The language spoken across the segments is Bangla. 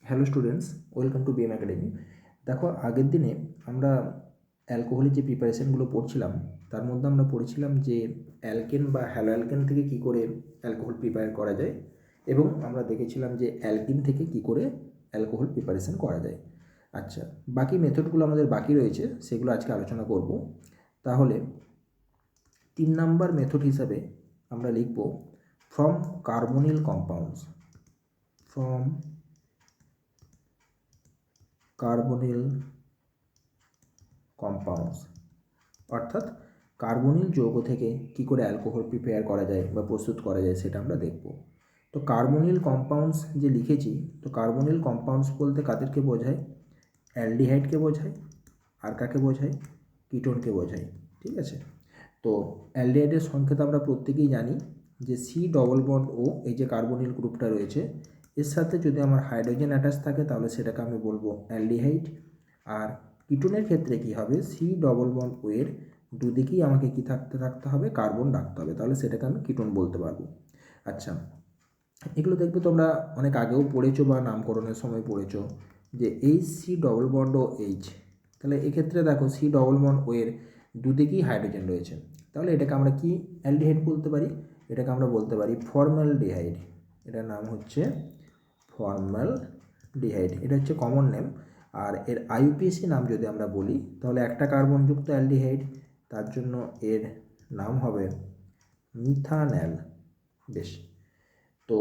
Hello students, welcome to BM academy. দেখো, আগের দিনে আমরা অ্যালকোহলের যে প্রিপারেশনগুলো পড়ছিলাম তার মধ্যে আমরা পড়েছিলাম যে অ্যালকেন বা হ্যালো অ্যালকেন থেকে কী করে অ্যালকোহল প্রিপেয়ার করা যায়, এবং আমরা দেখেছিলাম যে অ্যালকিন থেকে কী করে অ্যালকোহল প্রিপারেশন করা যায়। আচ্ছা, বাকি মেথডগুলো আমাদের বাকি রয়েছে, সেগুলো আজকে আলোচনা করব। তাহলে 3 নাম্বার মেথড হিসাবে আমরা লিখব from carbonyl compounds. From carbonyl compounds, অর্থাৎ কার্বনিল যৌগ থেকে কী করে অ্যালকোহল প্রিপেয়ার করা যায় বা প্রস্তুত করা যায় সেটা আমরা দেখব। তো কার্বনিল কম্পাউন্ডস যে লিখেছি, তো কার্বনিল কম্পাউন্ডস বলতে কাদেরকে বোঝায়? অ্যালডিহাইডকে বোঝায়, আর কাকে বোঝায়? কিটোনকে বোঝায়। ঠিক আছে, তো অ্যালডিহাইডের সংকেত আমরা প্রত্যেকেই জানি যে সি ডবল বন্ড ও, এই যে কার্বনিল গ্রুপটা রয়েছে এর সাথে যদি আমার হাইড্রোজেন অ্যাটাচ থাকে তাহলে সেটাকে আমি বলবো অ্যালডিহাইড। আর কিটোনের ক্ষেত্রে কী হবে? সি ডবল বন্ড ও এর দুদিকেই আমাকে কী থাকতে হবে? কার্বন রাখতে হবে, তাহলে সেটাকে আমি কিটোন বলতে পারবো। আচ্ছা, এগুলো দেখবে তোমরা অনেক আগেও পড়েছো বা নামকরণের সময় পড়েছো যে H C double bond O H, তাহলে এক্ষেত্রে দেখো সি ডবল বন্ড ও এর দুদিকেই হাইড্রোজেন রয়েছে, তাহলে এটাকে আমরা কি অ্যালডিহাইড বলতে পারি? এটাকে আমরা বলতে পারি ফর্মালডিহাইড। এটার নাম হচ্ছে ফর্মালডিহাইড, এটা হচ্ছে কমন নেম। আর এর আইউপিএসি নাম যদি আমরা বলি তাহলে একটা কার্বনযুক্ত অ্যালডিহাইড, তার জন্য এর নাম হবে মিথানল। বেশ, তো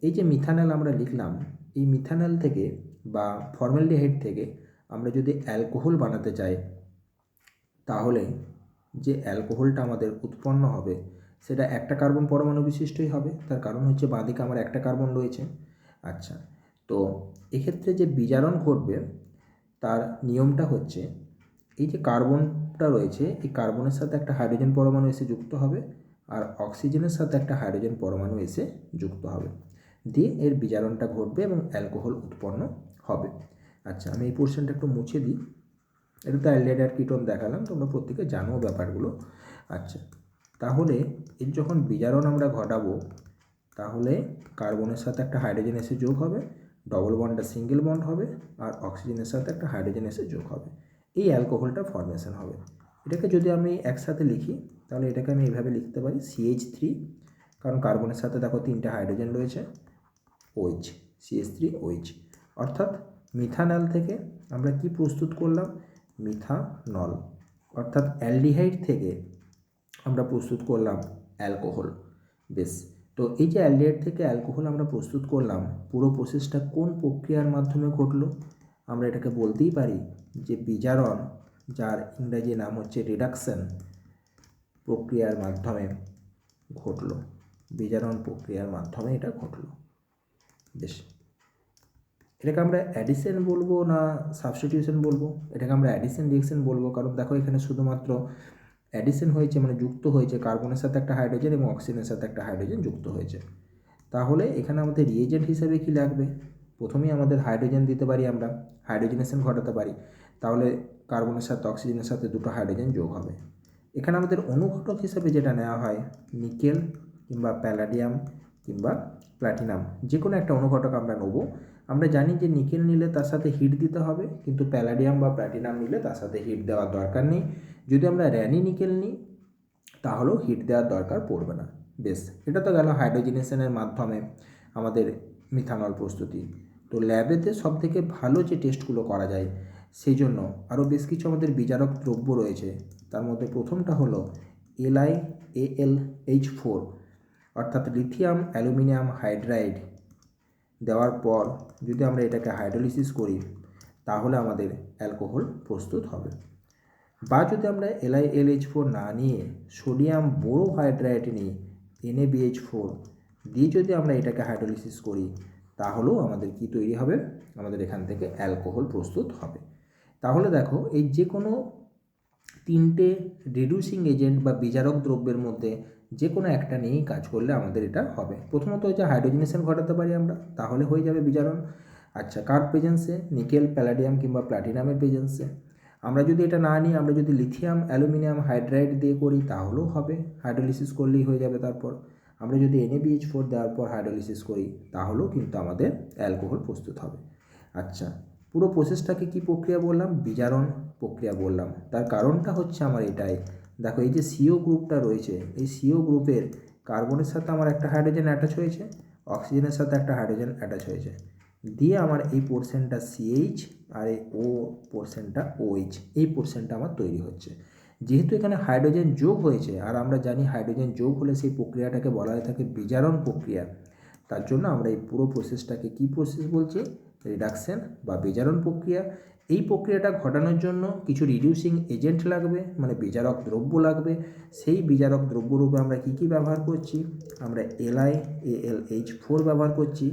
এই যে মিথানল আমরা লিখলাম, এই মিথানল থেকে বা ফর্মালডিহাইড থেকে আমরা যদি অ্যালকোহল বানাতে চাই, তাহলে যে অ্যালকোহলটা আমাদের উৎপন্ন হবে সেটা একটা কার্বন পরমাণু বিশিষ্টই হবে। তার কারণ হচ্ছে বাঁদিকে আমার একটা কার্বন রয়েছে। আচ্ছা, তো এক্ষেত্রে যে বিজারণ ঘটবে তার নিয়মটা হচ্ছে, এই যে কার্বনটা রয়েছে এই কার্বনের সাথে একটা হাইড্রোজেন পরমাণু এসে যুক্ত হবে, আর অক্সিজেনের সাথে একটা হাইড্রোজেন পরমাণু এসে যুক্ত হবে, দিয়ে এর বিজারণটা ঘটবে এবং অ্যালকোহল উৎপন্ন হবে। আচ্ছা, আমি এই পোর্শনটা একটু মুছে দিই। এটা তো অ্যালডিহাইড আর কিটোন দেখালাম, তোমরা প্রত্যেকে জানো ব্যাপারগুলো। আচ্ছা, তাহলে এর যখন বিজারণ আমরা ঘটাবো তাহলে কার্বনের সাথে একটা হাইড্রোজেন এসে যোগ হবে, ডবল বন্ডটা সিঙ্গেল বন্ড হবে, আর অক্সিজেনের সাথে একটা হাইড্রোজেন এসে যোগ হবে, এই অ্যালকোহলটা ফর্মেশন হবে। এটাকে যদি আমি একসাথে লিখি তাহলে এটাকে আমি এইভাবে লিখতে পারি CH3, কারণ কার্বনের সাথে দেখো 3টে হাইড্রোজেন রয়েছে, OH, CH3OH, অর্থাৎ মিথানল থেকে আমরা কি প্রস্তুত করলাম? মিথানল, অর্থাৎ অ্যালডিহাইড থেকে আমরা প্রস্তুত করলাম অ্যালকোহল। বেশ, তো এই যে অ্যালডিহাইড থেকে অ্যালকোহল আমরা প্রস্তুত করলাম, পুরো প্রসেসটা কোন প্রক্রিয়ার মাধ্যমে ঘটলো? আমরা এটাকে বলতেই পারি যে বিজারণ, যার ইংরাজি নাম হচ্ছে রিডাকশন প্রক্রিয়ার মাধ্যমে ঘটলো। বিজারণ প্রক্রিয়ার মাধ্যমে এটা ঘটলো। বেশ, এটাকে আমরা অ্যাডিশন বলবো না সাবস্টিটিউশন বলবো? এটাকে আমরা অ্যাডিশন রিয়েকশন বলবো, কারণ দেখো এখানে শুধুমাত্র অ্যাডিশন হয়েছে, মানে যুক্ত হয়েছে কার্বনের সাথে একটা হাইড্রোজেন এবং অক্সিজেনের সাথে একটা হাইড্রোজেন যুক্ত হয়েছে। তাহলে এখানে আমাদের রিয়েজেন্ট হিসেবে কি লাগবে? প্রথমেই আমাদের হাইড্রোজেন দিতে পারি, আমরা হাইড্রোজেনেশন ঘটাতে পারি, তাহলে কার্বনের সাথে অক্সিজেনের সাথে দুটো হাইড্রোজেন যোগ হবে। এখানে আমাদের অনুঘটক হিসেবে যেটা নেওয়া হয় নিকেল কিংবা প্যালাডিয়াম কিংবা প্ল্যাটিনাম, যে কোনো একটা অনুঘটক আমরা নেব। আমরা জানি যে নিকেল নিলে তার সাথে হিট দিতে হবে, কিন্তু প্যালাডিয়াম বা প্ল্যাটিনাম নিলে তার সাথে হিট দেওয়ার দরকার নেই। যদি আমরা র্যানি নিকেল নিই তাহলেও হিট দেওয়ার দরকার পড়বে না। বেশ, এটা তো গেল হাইড্রোজেনেশনের মাধ্যমে আমাদের মিথানল প্রস্তুতি। তো ল্যাবেতে সবথেকে ভালো যে টেস্টগুলো করা যায় সেই জন্য আরও বেশ কিছু আমাদের বিজারক দ্রব্য রয়েছে। তার মধ্যে প্রথমটা হলো LiAlH4, অর্থাৎ লিথিয়াম অ্যালুমিনিয়াম হাইড্রাইড দেওয়ার পর যদি আমরা এটাকে হাইড্রোলিসিস করি তাহলে আমাদের অ্যালকোহল প্রস্তুত হবে। বা যদি আমরা LiLH4 না নিয়ে সোডিয়াম বোরোহাইড্রাইড নিই NaBH4 দিয়ে যদি আমরা এটাকে হাইড্রোলিসিস করি তাহলেও আমাদের কি তৈরি হবে? আমাদের এখান থেকে অ্যালকোহল প্রস্তুত হবে। তাহলে দেখো, এই যে কোনো 3টে রিডিউসিং এজেন্ট বা বিজারক দ্রব্যের মধ্যে যে কোনো একটা নিয়েই কাজ করলে আমাদের এটা হবে। প্রথমত হচ্ছে হাইড্রোজেনেশন ঘটাতে পারি আমরা, তাহলে হয়ে যাবে বিজারণ। আচ্ছা, কার প্রেজেন্সে? নিকেল, প্যালাডিয়াম কিংবা প্ল্যাটিনামের প্রেজেন্সে। আমরা যদি এটা না নিই, আমরা যদি লিথিয়াম অ্যালুমিনিয়াম হাইড্রাইড দিয়ে করি তাহলেও হবে, হাইড্রোলিসিস করলেই হয়ে যাবে। তারপর আমরা যদি NaBH4 দেওয়ার পর হাইড্রোলিসিস করি তাহলেও কিন্তু আমাদের অ্যালকোহল প্রস্তুত হবে। আচ্ছা, পুরো প্রসেসটাকে কি প্রক্রিয়া বললাম? বিজারণ প্রক্রিয়া বললাম। তার কারণটা হচ্ছে আমার এটাই, দেখো এই যে সিও গ্রুপটা রয়েছে, এই সিও গ্রুপের কার্বনের সাথে আমার একটা হাইড্রোজেন অ্যাটাচ হয়েছে, অক্সিজেনের সাথে একটা হাইড্রোজেন অ্যাটাচ হয়েছে, দিয়ে আমার এই পোর্শনটা সিএইচ আর এই ও পোর্শনটা ওএইচ, এই পোর্শনটা আমার তৈরি হচ্ছে। যেহেতু এখানে হাইড্রোজেন যোগ হয়েছে, আর আমরা জানি হাইড্রোজেন যোগ হলে সেই প্রক্রিয়াটাকে বলা হয়ে থাকে বিজারণ প্রক্রিয়া, তার জন্য আমরা এই পুরো প্রসেসটাকে কি প্রসেস বলছি? রিডাকশন বা বিজারণ প্রক্রিয়া। এই প্রক্রিয়াটা ঘটানোর জন্য কিছু রিডিউসিং এজেন্ট লাগবে, মানে বিজারক দ্রব্য লাগবে। সেই বিজারক দ্রব্যরূপে আমরা কি ব্যবহার করছি? আমরা LiAlH4 ব্যবহার করছি,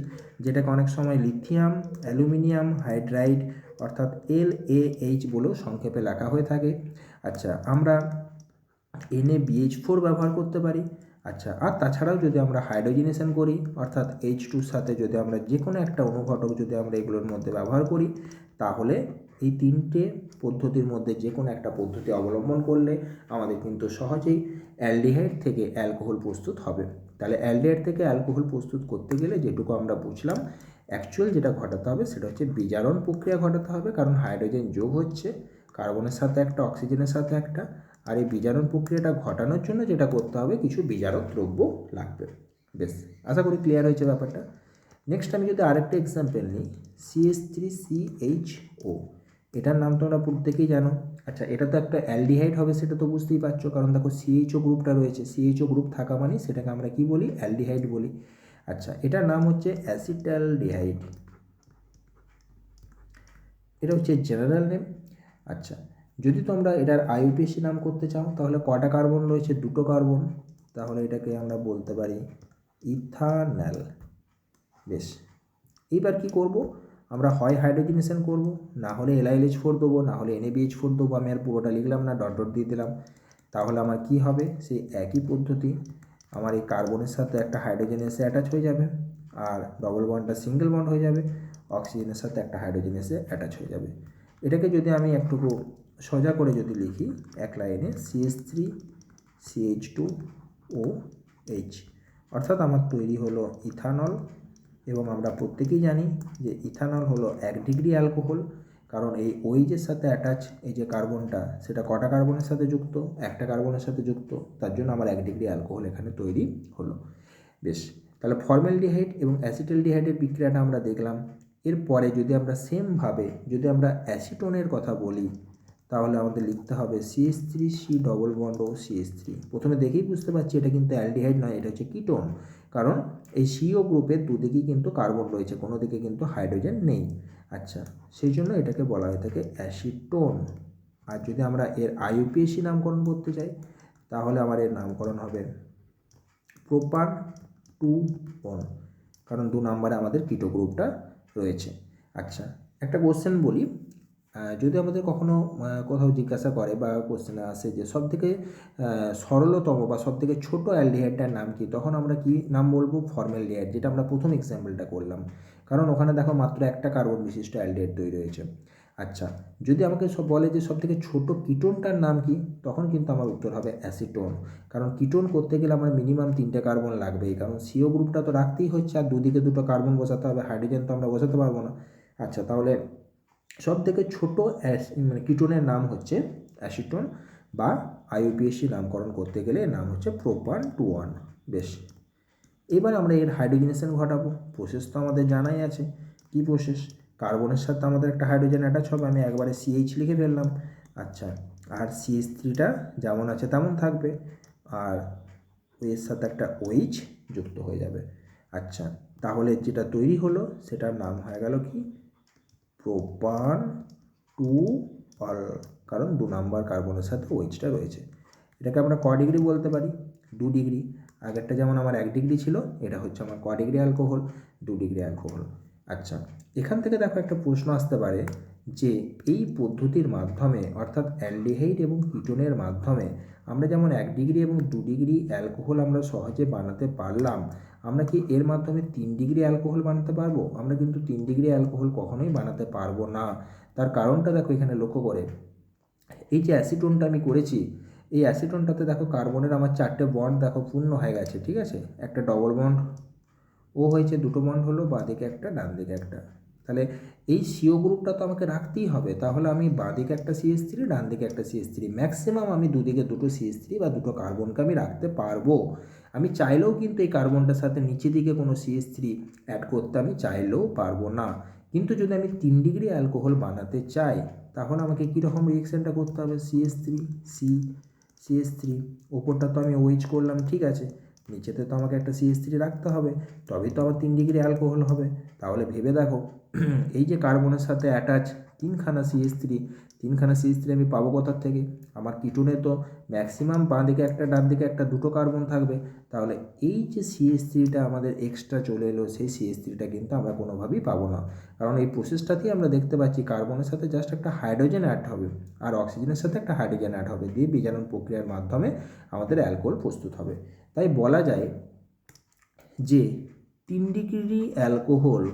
যেটাকে অনেক সময় লিথিয়াম অ্যালুমিনিয়াম হাইড্রাইড অর্থাৎ LaH বলেও সংক্ষেপে লেখা হয়ে থাকে। আচ্ছা, আমরা NaBH4 ব্যবহার করতে পারি। আচ্ছা, আর তাছাড়াও যদি আমরা হাইড্রোজেনেশন করি, অর্থাৎ H2-র সাথে যদি আমরা যে কোনো একটা অনুঘটক যদি আমরা এগুলোর মধ্যে ব্যবহার করি, তাহলে এই তিনটে পদ্ধতির মধ্যে যে কোনো একটা পদ্ধতি অবলম্বন করলে আমাদের কিন্তু সহজেই অ্যালডিহাইড থেকে অ্যালকোহল প্রস্তুত হবে। তাহলে অ্যালডিহাইড থেকে অ্যালকোহল প্রস্তুত করতে গেলে যেটুকু আমরা বুঝলাম, অ্যাকচুয়াল যেটা ঘটাতে হবে সেটা হচ্ছে বিজারণ প্রক্রিয়া ঘটাতে হবে, কারণ হাইড্রোজেন যোগ হচ্ছে কার্বনের সাথে একটা, অক্সিজেনের সাথে একটা, আর এই বিজারণ প্রক্রিয়াটা ঘটানোর জন্য যেটা করতে হবে, কিছু বিজারক দ্রব্য লাগবে। বেশ, আশা করি ক্লিয়ার হয়েছে ব্যাপারটা। নেক্সট আমি যদি আরেকটা এক্সাম্পল নিই, CH3CHO, এটার নাম তোমরা প্রত্যেকেই জানো। আচ্ছা, এটা তো একটা অ্যালডিহাইড হবে, সেটা তো বুঝতেই পারছো, কারণ দেখো CHO গ্রুপটা রয়েছে, CHO গ্রুপ থাকা মানে সেটাকে আমরা কি বলি? অ্যালডিহাইড বলি। আচ্ছা, এটার নাম হচ্ছে অ্যাসিটালডিহাইড, এটা হচ্ছে জেনারেল নেম। আচ্ছা, যদি তোমরা এটার আইউপিএসি নাম করতে চাও, তাহলে কটা কার্বন রয়েছে? দুটো কার্বন, তাহলে এটাকে আমরা বলতে পারি ইথানল। বেশ, এইবার কি করব? আমরা হয় হাইড্রোজেনেশন করব, না হলে LiLH4 দেবো, না হলে NaBH4 দেবো। আমি আর পুরোটা লিখলাম না, ডট ডট দিয়ে দিলাম। তাহলে আমার কি হবে? সেই একই পদ্ধতি, আমার এই কার্বনের সাথে একটা হাইড্রোজেন এসে অ্যাটাচ হয়ে যাবে, আর ডবল বন্ডটা সিঙ্গেল বন্ড হয়ে যাবে, অক্সিজেনের সাথে একটা হাইড্রোজেন এসে অ্যাটাচ হয়ে যাবে। এটাকে যদি আমি একটুকু সোজা করে যদি লিখি এক লাইনে, CH3CH2OH, অর্থাৎ আমার তৈরি হলো ইথানল। এবং আমরা প্রত্যেকেই জানি যে ইথানল হলো 1 ডিগ্রি অ্যালকোহল, কারণ এই ওইচের সাথে অ্যাটাচ এই যে কার্বনটা, সেটা কটা কার্বনের সাথে যুক্ত? একটা কার্বনের সাথে যুক্ত, তার জন্য আমার 1 ডিগ্রি অ্যালকোহল এখানে তৈরি হলো। বেশ, তাহলে ফর্মালডিহাইড এবং অ্যাসিটালডিহাইডের বিক্রিয়াটা আমরা দেখলাম। এরপরে যদি আমরা সেমভাবে যদি আমরা অ্যাসিটোনের কথা বলি, তাহলে আমাদের লিখতে হবে CH3C ডবল বন্ড ও CH3। প্রথমে দেখেই বুঝতে পারছি এটা কিন্তু অ্যালডিহাইড নয়, এটা হচ্ছে কিটোন, কারণ এই সিও গ্রুপের দুদিকেই কিন্তু কার্বন রয়েছে, কোনো দিকে কিন্তু হাইড্রোজেন নেই। আচ্ছা, সেই জন্য এটাকে বলা হয়ে থাকে অ্যাসিটোন। আর যদি আমরা এর আইউপিএসি নামকরণ করতে চাই, তাহলে আমার এর নামকরণ হবে প্রোপান 2 কারণ 2 নম্বরে আমাদের কিটো গ্রুপটা রয়েছে। আচ্ছা, একটা কোশ্চেন বলি, যদি আমাদের কখনো কোথাও জিজ্ঞাসা করে বা কোশ্চেনে আসে যে সবথেকে সরলতম বা সবথেকে ছোটো অ্যালডিহাইডটার নাম কি, তখন আমরা কি নাম বলবো? ফর্মালডিহাইড, যেটা আমরা প্রথম এক্সাম্পলটা করলাম, কারণ ওখানে দেখো মাত্র একটা কার্বন বিশিষ্ট অ্যালডিহাইড তৈরি হয়েছে। আচ্ছা, যদি আমাকে বলে যে সবথেকে ছোটো কিটোনটার নাম কি, তখন কিন্তু আমার উত্তর হবে অ্যাসিটোন, কারণ কিটোন করতে গেলে আমার মিনিমাম 3টে কার্বন লাগবেই, কারণ সিও গ্রুপটা তো রাখতেই হচ্ছে, আর দুদিকে দুটো কার্বন বসাতে হবে, হাইড্রোজেন তো আমরা বসাতে পারবো না। আচ্ছা, তাহলে সব থেকে ছোটো মানে কিটোনের নাম হচ্ছে অ্যাসিটোন, বা আইউপিএসি নামকরণ করতে গেলে এর নাম হচ্ছে প্রোপান 2। বেশ, এবার আমরা এর হাইড্রোজেনেশন ঘটাবো। প্রসেস তো আমাদের জানাই আছে, কি প্রসেস? কার্বনের সাথে আমাদের একটা হাইড্রোজেন অ্যাটাচ হবে, আমি একবারে CH লিখে ফেললাম। আচ্ছা, আর CH3টা যেমন আছে তেমন থাকবে, আর এর সাথে একটা OH যুক্ত হয়ে যাবে। আচ্ছা, তাহলে যেটা তৈরি হলো সেটার নাম হয়ে গেল কি? প্রোপান 2, কারণ 2 নম্বর কার্বনের সাথে OHটা রয়েছে। এটাকে আমরা ক ডিগ্রি বলতে পারি? 2 ডিগ্রি। আগেরটা যেমন আমার 1 ডিগ্রি ছিল, এটা হচ্ছে আমার ক ডিগ্রি অ্যালকোহল? 2 degree alcohol. আচ্ছা, এখান থেকে দেখো একটা প্রশ্ন আসতে পারে যে এই পদ্ধতির মাধ্যমে, অর্থাৎ অ্যালডিহাইড এবং কিটোনের মাধ্যমে আমরা যেমন 1 ডিগ্রি এবং 2 ডিগ্রি অ্যালকোহল আমরা সহজে বানাতে পারলাম, আমরা কি এর মাধ্যমে 3 ডিগ্রি অ্যালকোহল বানাতে পারবো? আমরা কিন্তু 3 ডিগ্রি অ্যালকোহল কখনোই বানাতে পারবো না। তার কারণটা দেখো এখানে লক্ষ্য করে, এই যে অ্যাসিটোনটা আমি করেছি, এই অ্যাসিটোনটাতে দেখো কার্বনের আমার 4টে বন্ড দেখো পূর্ণ হয়ে গেছে, ঠিক আছে? একটা ডবল বন্ড ও হয়েছে, 2টো বন্ড হলো, বাঁ দিকে একটা ডান দিকে একটা, তাহলে এই CO গ্রুপটা তো আমাকে রাখতেই হবে, তাহলে আমি বাঁদিকে একটা CH3 ডান দিকে একটা CH3, ম্যাক্সিমাম আমি দুদিকে দুটো CH3 বা দুটো কার্বনকে আমি রাখতে পারবো। আমি চাইলেও কিন্তু এই কার্বনটার সাথে নিচে দিকে কোনো CH3 অ্যাড করতে আমি চাইলেও পারবো না। কিন্তু যদি আমি 3 ডিগ্রি অ্যালকোহল বানাতে চাই তাহলে আমাকে কীরকম রিয়েকশানটা করতে হবে, CH3 ওপরটা তো আমি OH করলাম, ঠিক আছে, নিচেতে তো আমাকে একটা CH3 রাখতে হবে, তবেই তো আবার 3 ডিগ্রি অ্যালকোহল হবে। তাহলে ভেবে দেখো এই যে কার্বনের সাথে অ্যাটাচ তিনখানা CH3 আমি পাবো কোথার থেকে? আমার কিটোনে তো ম্যাক্সিমাম বাঁ দিকে একটা ডান দিকে একটা দুটো কার্বন থাকবে, তাহলে এই যে CH3টা আমাদের এক্সট্রা চলে এলো, সেই CH3টা কিন্তু আমরা কোনোভাবেই পাবো না। কারণ এই প্রসেসটাতেই আমরা দেখতে পাচ্ছি কার্বনের সাথে জাস্ট একটা হাইড্রোজেন অ্যাড হবে আর অক্সিজেনের সাথে একটা হাইড্রোজেন অ্যাড হবে, দিয়ে বিজারণ প্রক্রিয়ার মাধ্যমে আমাদের অ্যালকোহল প্রস্তুত হবে। তাই বলা যায় যে 3 ডিগ্রি অ্যালকোহল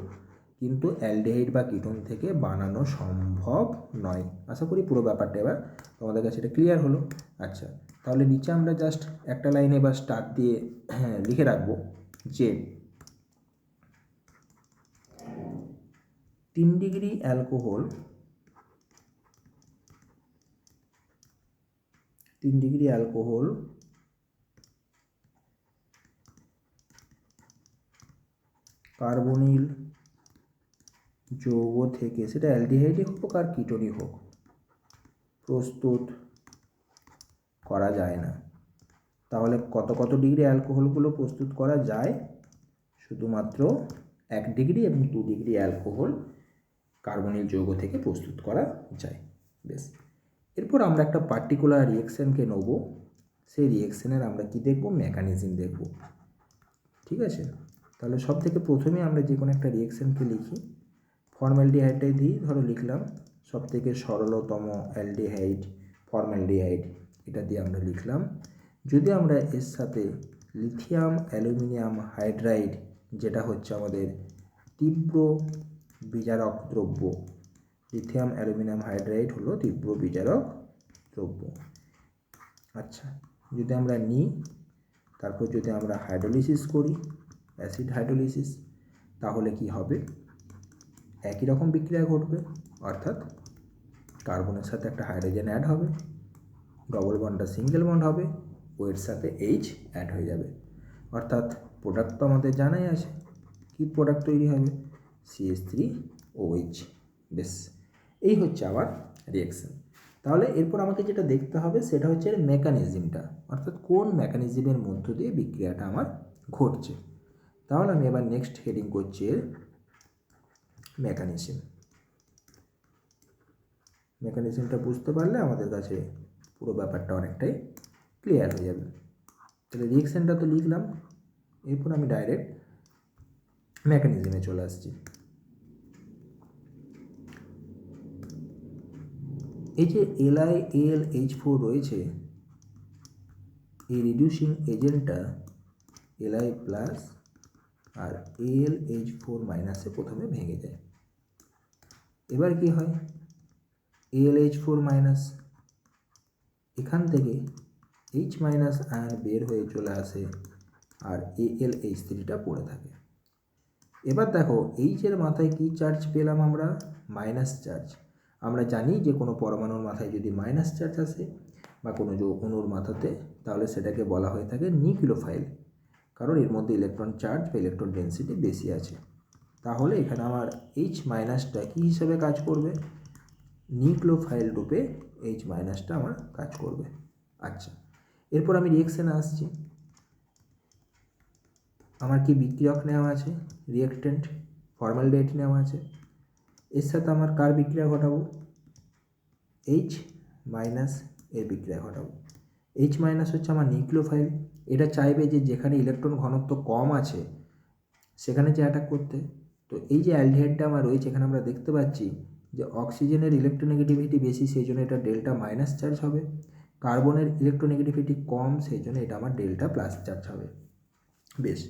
কিন্তু অ্যালডিহাইড বা কিটোন থেকে বানানো সম্ভব নয়। আশা করি পুরো ব্যাপারটা এবার তোমাদের কাছে এটা ক্লিয়ার হলো। আচ্ছা, তাহলে নিচে আমরা জাস্ট একটা লাইনে বা স্টার দিয়ে লিখে রাখবো যে 3 ডিগ্রি অ্যালকোহল কার্বনিল যৌগ থেকে, সেটা অ্যালডিহাইডই হোক আর কিটোনই হোক, প্রস্তুত করা যায় না। তাহলে কত কত ডিগ্রি অ্যালকোহলগুলো প্রস্তুত করা যায়? শুধুমাত্র 1 ডিগ্রি এবং 2 ডিগ্রি অ্যালকোহল কার্বনিল যৌগ থেকে প্রস্তুত করা যায়। বেশ, এরপর আমরা একটা পার্টিকুলার রিয়েকশানকে নেব, সেই রিয়েকশানের আমরা কি দেখব, মেকানিজম দেখব, ঠিক আছে। তাহলে সব থেকে প্রথমে আমরা যে কোনো একটা রিয়েকশানকে লিখি, ফর্মালডিহাইডটাই দিই, ধরো লিখলাম সব থেকে সরলতম অ্যালডিহাইড ফর্মালডিহাইড, এটা দিয়ে আমরা লিখলাম। যদি আমরা এর সাথে লিথিয়াম অ্যালুমিনিয়াম হাইড্রাইড, যেটা হচ্ছে আমাদের তীব্র বিজারক দ্রব্য, লিথিয়াম অ্যালুমিনিয়াম হাইড্রাইড হলো তীব্র বিজারক দ্রব্য। আচ্ছা, যদি আমরা নিই, তারপর যদি আমরা হাইড্রোলিসিস করি, অ্যাসিড হাইড্রোলিসিস, তাহলে কি হবে? একই রকম বিক্রিয়া ঘটবে, অর্থাৎ কার্বনের সাথে একটা হাইড্রোজেন অ্যাড হবে, ডবল বন্ডটা সিঙ্গেল বন্ড হবে, ও এর সাথে H অ্যাড হয়ে যাবে, অর্থাৎ প্রোডাক্ট তো আমাদের জানাই আছে, কি প্রোডাক্ট তৈরি হবে, CH3OH। বেশ, এই হচ্ছে আমার রিয়েকশান। তাহলে এরপর আমাকে যেটা দেখতে হবে সেটা হচ্ছে এর মেকানিজমটা, অর্থাৎ কোন মেকানিজমের মধ্য দিয়ে বিক্রিয়াটা আমার ঘটছে। তাহলে আমি এবার নেক্সট হেডিং করছি এর মেকানিজমটা বুঝতে পারলে আমাদের কাছে পুরো ব্যাপারটা অনেকটাই ক্লিয়ার হয়ে যাবে। তাহলে রিয়েকশানটা তো লিখলাম, এরপর আমি ডাইরেক্ট মেকানিজমে চলে আসছি। এই যে LiAlH4 রয়েছে, এই রিডিউসিং এজেন্টটা Li প্লাস আর AlH4 মাইনাসে প্রথমে ভেঙে যায়। এবার কি হয়, AlH4 মাইনাস, এখান থেকে H মাইনাস আয়ন বের হয়ে চলে আসে আর AlH3টা পড়ে থাকে। এবার দেখো এইচের মাথায় কি চার্জ পেলাম আমরা, মাইনাস চার্জ। আমরা জানি যে কোনো পরমাণুর মাথায় যদি মাইনাস চার্জ আসে বা কোনো অণুর মাথাতে, তাহলে সেটাকে বলা হয়ে থাকে নিউক্লিওফাইল, কারণ এর মধ্যে ইলেকট্রন চার্জ বা ইলেকট্রন ডেন্সিটি বেশি আছে। তাহলে এখানে আমার H মাইনাসটা কী হিসেবে কাজ করবে, নিউক্লিওফাইল রূপে H মাইনাসটা আমার কাজ করবে। আচ্ছা, এরপর আমি রিয়েকশানে আসছি। আমার কি বিক্রিয়ক নেওয়া আছে, রিয়েক্টেন্ট ফর্মালডিহাইড নেওয়া আছে, এর সাথে আমার কার বিক্রিয়া ঘটাবো, H মাইনাস এর বিক্রিয়া ঘটাবো। H মাইনাস হচ্ছে আমার নিউক্লিওফাইল, এটা চাইবে যে যেখানে ইলেকট্রন ঘনত্ব কম আছে সেখানে যে অ্যাটাক করতে। তো এই যে অ্যালডিহাইডটা আমার রয়েছে, এখানে আমরা দেখতে পাচ্ছি যে অক্সিজেনের ইলেকট্রোনেগেটিভিটি বেশি, সেই জন্য এটা ডেল্টা মাইনাস চার্জ হবে, কার্বনের ইলেকট্রোনেগেটিভিটি কম, সেই জন্য এটা আমার ডেল্টা প্লাস চার্জ হবে। বেশ,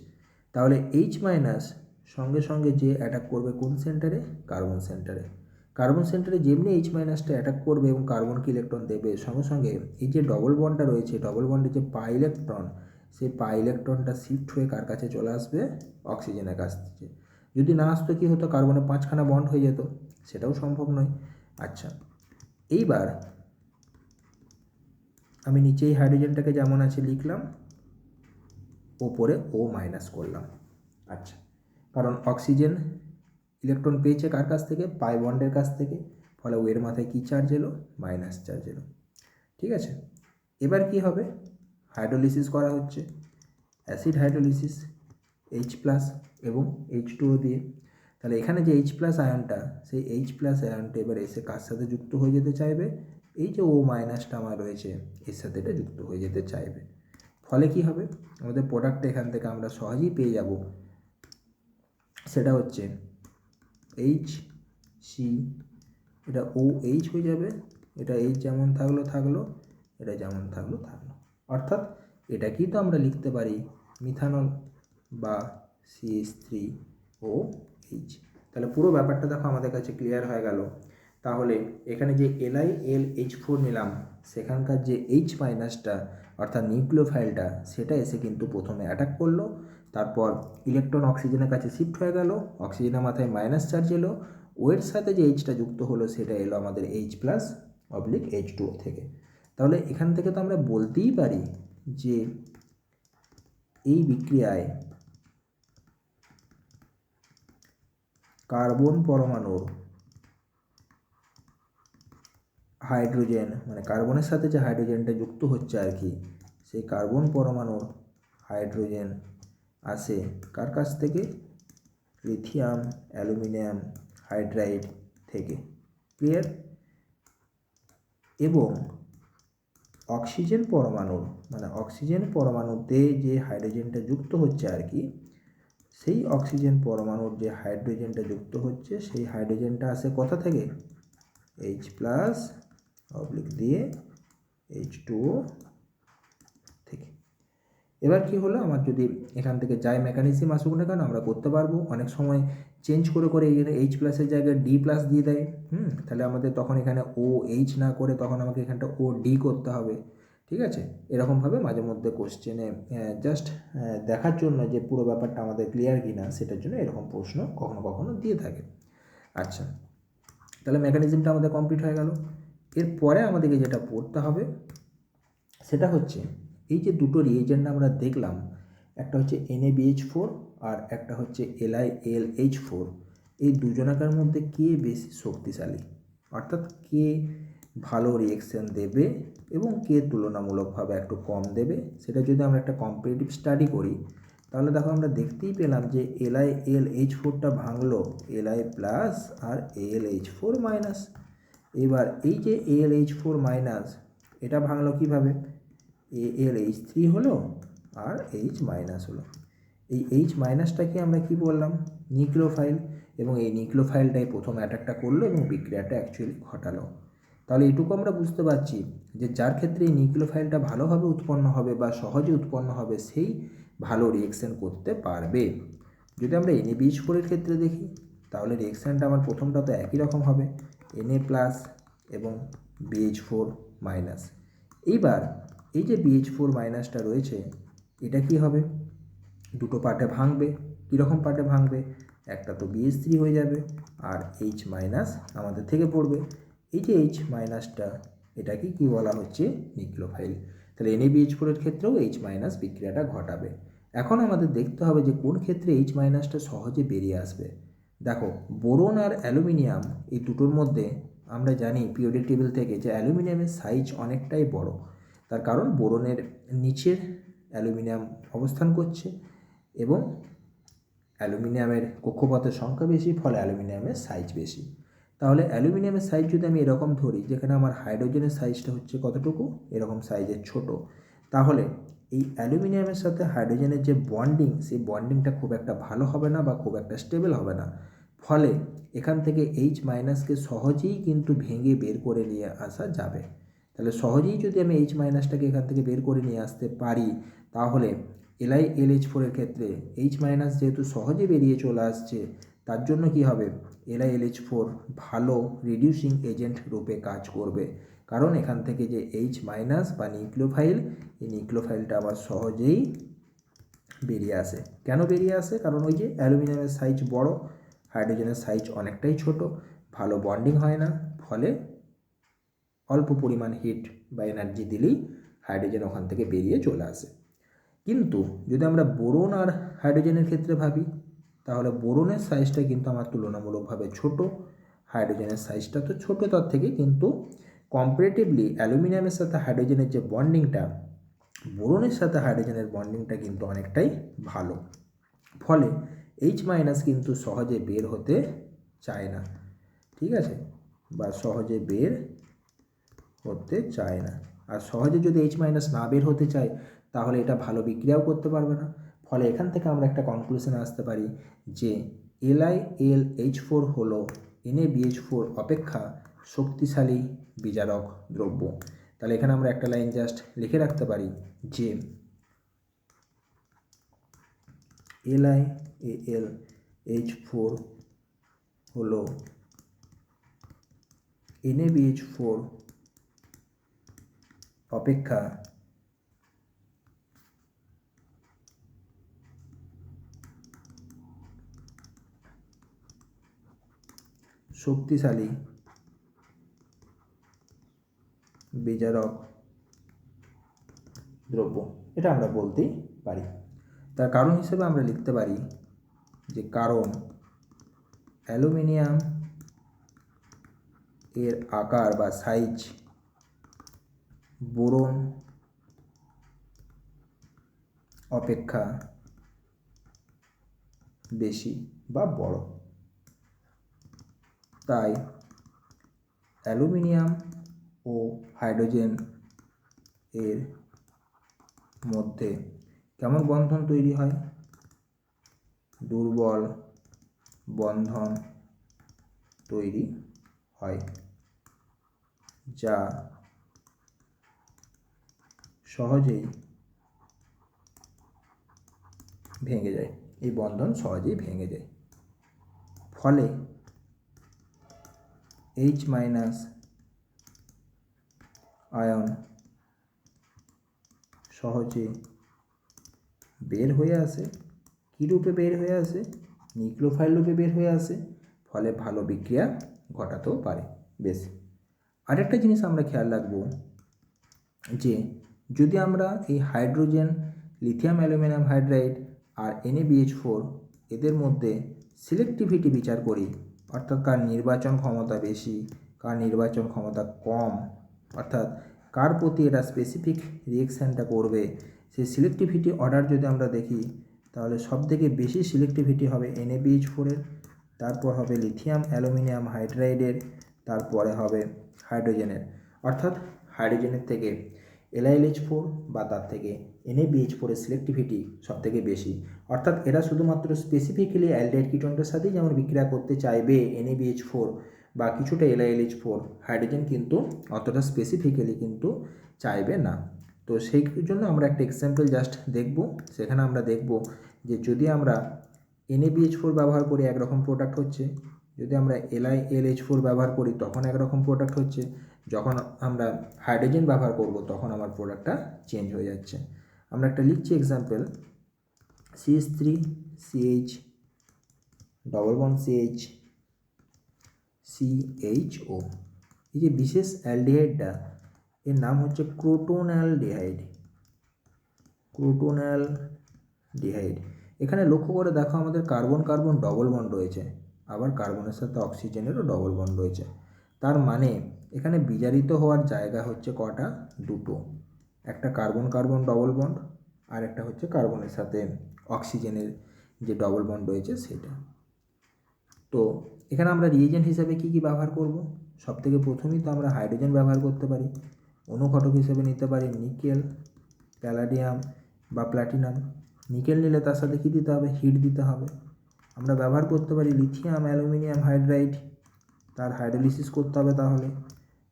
তাহলে H মাইনাস সঙ্গে সঙ্গে যে অ্যাটাক করবে কোন সেন্টারে, কার্বন সেন্টারে। কার্বন সেন্টারে যেমনি H মাইনাসটা অ্যাটাক করবে এবং কার্বনকে ইলেকট্রন দেবে, সঙ্গে সঙ্গে এই যে ডবল বন্ডটা রয়েছে, ডবল বন্ডে যে পাই ইলেকট্রন, সেই পাই ইলেকট্রনটা শিফট হয়ে কার কাছে চলে আসবে, অক্সিজেনের কাছ থেকে। যদি না আসতো কী হতো, কার্বনে 5খানা বন্ড হয়ে যেত, সেটাও সম্ভব নয়। আচ্ছা, এইবার আমি নিচে এই হাইড্রোজেনটাকে যেমন আছে লিখলাম, ওপরে ও মাইনাস করলাম। আচ্ছা, কারণ অক্সিজেন ইলেকট্রন পেয়েছে কার কাছ থেকে, পাই বন্ডের কাছ থেকে, ফলে ওয়ের মাথায় কী চার্জ এলো, মাইনাস চার্জ এলো। ঠিক আছে, এবার কি হবে, হাইড্রোলিসিস করা হচ্ছে, অ্যাসিড হাইড্রোলিসিস H+ এবং H2O দিয়ে। তাহলে এখানে যে H+ আয়নটা, সেই H+ আয়নটা এবার এসে কার সাথে যুক্ত হয়ে যেতে চাইবে, এই যে O- আমার রয়েছে এর সাথে এটা যুক্ত হয়ে যেতে চাইবে। ফলে কি হবে, আমাদের প্রোডাক্টটা এখান থেকে আমরা সহজেই পেয়ে যাব, সেটা হচ্ছে HC, এটা OH হয়ে যাবে, এটা H যেমন থাকলো, এটা যেমন থাকলো। অর্থাৎ এটাকেই তো আমরা লিখতে পারি মিথানল বা CH3OH। তাহলে পুরো ব্যাপারটা দেখো আমাদের কাছে ক্লিয়ার হয়ে গেল। তাহলে এখানে যে LiLH4 নিলাম, সেখানকার যে H- অর্থাৎ নিউক্লিওফাইলটা, সেটা এসে কিন্তু প্রথমে অ্যাটাক করলো, তারপর ইলেকট্রন অক্সিজেনের কাছে শিফট হয়ে গেল, অক্সিজেনের মাথায় মাইনাস চার্জ এলো, ওয়ের সাথে যে Hটা যুক্ত হলো সেটা এলো আমাদের H+/H2O থেকে। তাহলে এখান থেকে তো আমরা বলতেই পারি যে এই বিক্রিয়ায় কার্বন পরমাণুর হাইড্রোজেন, মানে কার্বনের সাথে যে হাইড্রোজেনটা যুক্ত হচ্ছে আর কি, সেই কার্বন পরমাণুর হাইড্রোজেন আসে কার কাছ থেকে, লিথিয়াম অ্যালুমিনিয়াম হাইড্রাইড থেকে। ক্লিয়ার? এবং অক্সিজেন পরমাণুর, মানে অক্সিজেন পরমাণুতে যে হাইড্রোজেনটা যুক্ত হচ্ছে আর কি, সেই অক্সিজেন পরমাণুর যে হাইড্রোজেনটা যুক্ত হচ্ছে, সেই হাইড্রোজেনটা আসে কোথা থেকে, H+ দিয়ে H2O থেকে। এবার কি হলো, আমার যদি এখান থেকে যাই মেকানিজম আসুক না কেন, আমরা করতে পারবো। অনেক সময় চেঞ্জ করে এখানে H+-এর জায়গায় D+ দিয়ে দেয়, তাহলে আমাদের তখন এখানে OH না করে তখন আমাকে এখানটা OD করতে হবে। ঠিক আছে, এরকমভাবে মাঝে মধ্যে কোশ্চেনে জাস্ট দেখার জন্য যে পুরো ব্যাপারটা আমাদের ক্লিয়ার কি না, সেটার জন্য এরকম প্রশ্ন কখনো কখনো দিয়ে থাকে। আচ্ছা, তাহলে মেকানিজমটা আমাদের কমপ্লিট হয়ে গেল। এরপরে আমাদেরকে যেটা পড়তে হবে সেটা হচ্ছে, এই যে দুটো রিয়েজেন্ট আমরা দেখলাম, একটা হচ্ছে NaBH4 আর একটা হচ্ছে LiLH4, এই দুজনাকার মধ্যে কে বেশি শক্তিশালী, অর্থাৎ কে ভালো রিয়েকশন দেবে এবং কে তুলনামূলকভাবে একটু কম দেবে, সেটা যদি আমরা একটা কম্পারেটিভ স্টাডি করি, তাহলে দেখো আমরা দেখতেই পেলাম যে LiLH4টা ভাঙলো Li+ আর AlH4-। এবার এই যে AlH4- এটা ভাঙলো কীভাবে, AlH3 হলো আর H- হলো। এই H-টাকে আমরা কি বললাম, নিউক্লিওফাইল, এবং এই নিউক্লিওফাইলটাই প্রথম অ্যাটাকটা করলো এবং বিক্রিয়াটা অ্যাকচুয়ালি ঘটালো। তাহলে এটুকু আমরা বুঝতে পারছি যে যার ক্ষেত্রে এই নিউক্লিওফাইলটা ভালোভাবে উৎপন্ন হবে বা সহজে উৎপন্ন হবে, সেই ভালো রিয়েকশন করতে পারবে। যদি আমরা NaBH4-এর ক্ষেত্রে দেখি, তাহলে রিয়েকশানটা আমার প্রথমটা তো একই রকম হবে, Na+ এবং BH4-। এইবার এই যে BH4-টা রয়েছে, এটা কি হবে, দুটো পার্টে ভাঙবে। কীরকম পার্টে ভাঙবে, একটা তো BH3 হয়ে যাবে আর H- আমাদের থেকে পড়বে। এই যে H-টা, এটাকে কি বলা হচ্ছে, নিউক্লিওফাইল। তাহলে NaBH4-এর ক্ষেত্রেও H- বিক্রিয়াটা ঘটাবে। এখন আমাদের দেখতে হবে যে কোন ক্ষেত্রে H- সহজে বেরিয়ে আসবে। দেখো, বোরন আর অ্যালুমিনিয়াম, এই দুটোর মধ্যে আমরা জানি পিরিয়ডিক টেবিল থেকে যে অ্যালুমিনিয়ামের সাইজ অনেকটাই বড়। তার কারণ বোরনের নিচের অ্যালুমিনিয়াম অবস্থান করছে এবং অ্যালুমিনিয়ামের কক্ষপথের সংখ্যা বেশি, ফলে অ্যালুমিনিয়ামের সাইজ বেশি। তাহলে অ্যালুমিনিয়ামের সাইজ যদি আমি এরকম ধরি, যেখানে আমার হাইড্রোজেনের সাইজটা হচ্ছে কতটুকু, এরকম সাইজের ছোট, তাহলে এই অ্যালুমিনিয়ামের সাথে হাইড্রোজেনের যে বন্ডিং, সেই বন্ডিংটা খুব একটা ভালো হবে না বা খুব একটা স্টেবল হবে না। ফলে এখান থেকে H- সহজেই কিন্তু ভেঙে বের করে নিয়ে আসা যাবে। তাহলে সহজেই যদি আমি H- এখান থেকে বের করে নিয়ে আসতে পারি, তাহলে LiLH4-এর ক্ষেত্রে H- যেহেতু সহজে বেরিয়ে চলে আসছে, তার জন্য কি হবে, LiLH4 ভালো রিডিউসিং এজেন্ট রূপে কাজ করবে। কারণ এখান থেকে যে H- বা নিউক্লিওফাইল, এই নিউক্লিওফাইলটা আবার সহজেই বেরিয়ে আসে। কেন বেরিয়ে আসে? কারণ ওই যে অ্যালুমিনিয়ামের সাইজ বড়, হাইড্রোজেনের সাইজ অনেকটাই ছোট, ভালো বন্ডিং হয় না, ফলে অল্প পরিমাণ হিট বা এনার্জি দিলেই হাইড্রোজেন ওখান থেকে বেরিয়ে চলে আসে। কিন্তু যদি আমরা বোরন আর হাইড্রোজেনের ক্ষেত্রে ভাবি, তাহলে বোরনের সাইজটা কিন্তু আমার তুলনামূলকভাবে ছোট, হাইড্রোজেনের সাইজটা তো ছোট তার থেকে, কিন্তু কম্পারেটিভলি অ্যালুমিনিয়ামের সাথে হাইড্রোজেনের যে বন্ডিংটা, বোরনের সাথে হাইড্রোজেনের বন্ডিংটা কিন্তু অনেকটাই ভালো, ফলে H মাইনাস কিন্তু সহজে বের হতে চায় না, ঠিক আছে, বা সহজে বের হতে চায় না। আর সহজে যদি H মাইনাস না বের হতে চায়, তাহলে এটা ভালো বিক্রিয়াও করতে পারবে না। ফলে এখান থেকে আমরা একটা কনক্লুশনে আসতে পারি যে LiLH4 হলো NaBH4 অপেক্ষা শক্তিশালী বিজারক দ্রব্য। তাহলে এখানে আমরা একটা লাইন জাস্ট লিখে রাখতে পারি যে LiAlH4 হলো NaBH4 অপেক্ষা শক্তিশালী বিজারক দ্রব্য, এটা আমরা বলতেই পারি। তার কারণ হিসেবে আমরা লিখতে পারি যে কারণ অ্যালুমিনিয়াম এর আকার বা সাইজ বোরন অপেক্ষা বেশি বা বড়, তাই অ্যালুমিনিয়াম ও হাইড্রোজেন এর মধ্যে কেমন বন্ধন তৈরি হয়? দুর্বল বন্ধন তৈরি হয়, যা সহজেই ভেঙে যায়। এই বন্ধন সহজেই ভেঙে যায়, ফলে H মাইনাস আয়ন সহজে বের হয়ে আসে। কী রূপে বের হয়ে আসে? নিউক্লিওফাইল রূপে বের হয়ে আসে, ফলে ভালো বিক্রিয়া ঘটাতেও পারে। বেশ, আরেকটা জিনিস আমরা খেয়াল রাখবো যে যদি আমরা এই হাইড্রোজেন, লিথিয়াম অ্যালুমিনিয়াম হাইড্রাইড আর NaBH4 এদের মধ্যে সিলেক্টিভিটি বিচার করি, অর্থাৎ কার নির্বাচন ক্ষমতা বেশি, কার নির্বাচন ক্ষমতা কম, অর্থাৎ কার প্রতি এটা স্পেসিফিক রিয়েকশানটা করবে, সেই সিলেক্টিভিটি অর্ডার যদি আমরা দেখি, তাহলে সবথেকে বেশি সিলেক্টিভিটি হবে NaBH4-এর, তারপর হবে লিথিয়াম অ্যালুমিনিয়াম হাইড্রাইডের, তারপরে হবে হাইড্রোজেনের। অর্থাৎ হাইড্রোজেনের থেকে LiLH4 বা তার থেকে NaBH4-এর সিলেক্টিভিটি সবথেকে বেশি। অর্থাৎ এরা শুধুমাত্র স্পেসিফিক্যালি অ্যালডিহাইড কিটোনটার সাথেই যেমন বিক্রিয়া করতে চাইবে NaBH4 বা কিছুটা LiLH4, হাইড্রোজেন কিন্তু অতটা স্পেসিফিক্যালি কিন্তু চাইবে না। তো সেই জন্য আমরা একটা এক্সাম্পল জাস্ট দেখব। সেখানে আমরা দেখব যে যদি আমরা NaBH4 ব্যবহার করি একরকম প্রোডাক্ট হচ্ছে, যদি আমরা LiLH4 ব্যবহার করি তখন একরকম প্রোডাক্ট হচ্ছে, যখন আমরা হাইড্রোজেন ব্যবহার করব তখন আমার প্রোডাক্টটা চেঞ্জ হয়ে যাচ্ছে। আমরা একটা লিখছি example, CH3CH double bond CH CHO। এই যে বিশেষ অ্যালডিহাইডটা, এর নাম হচ্ছে ক্রোটোনালডিহাইড। ক্রোটোনালডিহাইড। এখানে লক্ষ্য করে দেখো আমাদের কার্বন কার্বন ডবল বন্ড রয়েছে, আবার কার্বনের সাথে অক্সিজেনেরও ডবল বন্ড রয়েছে। তার মানে এখানে বিজারিত হওয়ার জায়গা হচ্ছে কটা? দুটো। একটা কার্বন কার্বন ডবল বন্ড, আর একটা হচ্ছে কার্বনের সাথে অক্সিজেনের যে ডবল বন্ড রয়েছে সেটা। তো এখানে আমরা রিয়েজেন্ট হিসেবে কী কী ব্যবহার করব? সবথেকে প্রথমেই তো আমরা হাইড্রোজেন ব্যবহার করতে পারি, অনুঘটক হিসেবে নিতে পারি নিকেল, প্যালাডিয়াম বা প্ল্যাটিনাম। নিকেল নিলে তার সাথে কী দিতে হবে? হিট দিতে হবে। আমরা ব্যবহার করতে পারি লিথিয়াম অ্যালুমিনিয়াম হাইড্রাইড, তার হাইড্রোলিসিস করতে হবে, তাহলে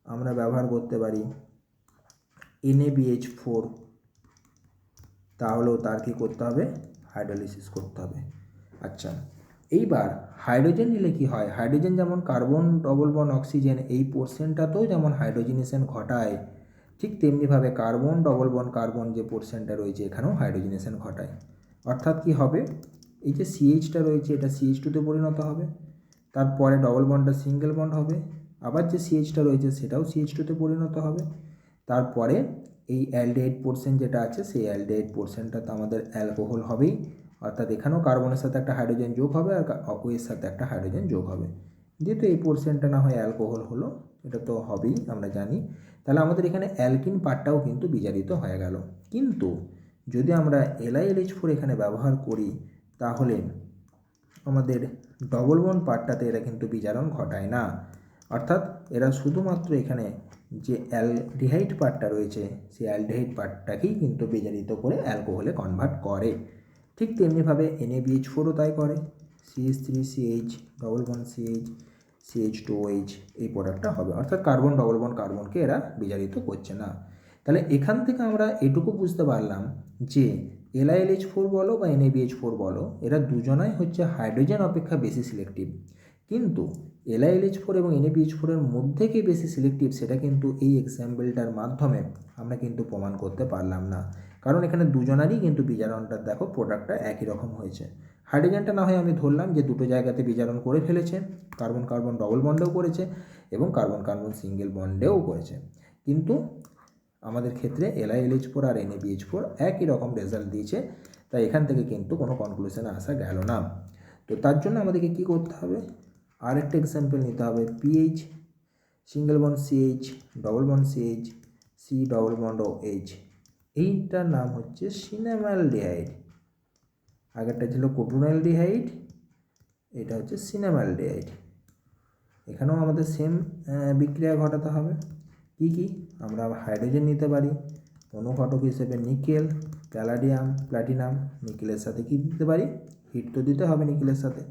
আমরা ব্যবহার করতে পারি NaBH4, তাহলেও তার কী করতে হবে? হাইড্রোলিসিস করতে হবে। আচ্ছা, এইবার হাইড্রোজেন নিলে কি হয়? হাইড্রোজেন যেমন কার্বন ডবল বন্ড অক্সিজেন এই পোর্শনটাতেও যেমন হাইড্রোজেনেশন ঘটায়, ঠিক তেমনিভাবে কার্বন ডবল বন্ড কার্বন যে পোর্শনটা রয়েছে এখানেও হাইড্রোজেনেশন ঘটায়। অর্থাৎ কি হবে, এই যে সিএইচটা রয়েছে এটা সিএইচ2তে পরিণত হবে, তারপরে ডবল বন্ডটা সিঙ্গেল বন্ড হবে, আবার যে সিএইচটা রয়েছে সেটাও সিএইচ2তে পরিণত হবে, তারপরে এই অ্যালডিহাইড পোর্শন যেটা আছে সেই অ্যালডিহাইড পোর্শনটা তো আমাদের অ্যালকোহল হবেই, অর্থাৎ এখানেও কার্বনের সাথে একটা হাইড্রোজেন যোগ হবে আর ওয়ের সাথে একটা হাইড্রোজেন যোগ হবে, যেহেতু এই পোর্শনটা না হয় অ্যালকোহল হলো, এটা তো হবেই আমরা জানি, তাহলে আমাদের এখানে অ্যালকিন পার্টটাও কিন্তু বিজারিত হয়ে গেল। কিন্তু যদি আমরা LiLH4 এখানে ব্যবহার করি তাহলে আমাদের ডবল বন্ড পার্টটাতে এরা কিন্তু বিজারণ ঘটায় না, অর্থাৎ এরা শুধুমাত্র এখানে যে অ্যালডিহাইড পার্টটা রয়েছে সেই অ্যালডিহাইড পার্টটাকেই কিন্তু বিজারিত করে অ্যালকোহলে কনভার্ট করে। ঠিক তেমনিভাবে NaBH4ও তাই করে, CH3CH double bond CH CH2OH এই প্রোডাক্টটা হবে, অর্থাৎ কার্বন ডবল বন্ড কার্বনকে এরা বিজারিত করছে না। তাহলে এখান থেকে আমরা এটুকু বুঝতে পারলাম যে LiLH4 বলো বা NaBH4 বলো, এরা দুজনাই হচ্ছে হাইড্রোজেন অপেক্ষা বেশি সিলেক্টিভ, কিন্তু LiLH4 এবং NaBH4 এর মধ্যে কি বেশি সিলেক্টিভ সেটা কিন্তু এই এক্সাম্পলটার মাধ্যমে আমরা কিন্তু প্রমাণ করতে পারলাম না, কারণ এখানে দুজনারই কিন্তু বিজারণটা দেখো প্রোডাক্টটা একই রকম হয়েছে। হাইড্রোজেনটা না হয় আমি ধরলাম যে দুটো জায়গাতে বিজারণ করে ফেলেছে, কার্বন কার্বন ডবল বন্ডেও করেছে এবং কার্বন কার্বন সিঙ্গেল বন্ডেও করেছে, কিন্তু আমাদের ক্ষেত্রে LiLH4 আর NaBH4 একই রকম রেজাল্ট দিয়েছে, তাই এখান থেকে কিন্তু কোনো কনক্লুশনে আসা গেল না। তো তার জন্য আমাদেরকে কী করতে হবে, আরেকটা এক্সাম্পল নিতে হবে, PH single bond CH double bond CH C double bond OH, এইটার নাম হচ্ছে সিনেমালডিহাইড, আগেরটা ছিল কোটোনালডিহাইড, এটা হচ্ছে সিনেমালডিহাইড। এখানেও আমাদের সেম বিক্রিয়া ঘটাতে হবে। কি কি, আমরা হাইড্রোজেন নিতে পারি, অনুঘটক হিসেবে নিকেল, প্যালাডিয়াম, প্ল্যাটিনাম, নিকেলের সাথে কি দিতে পারি, হিট তো দিতে হবে নিকেলের সাথে।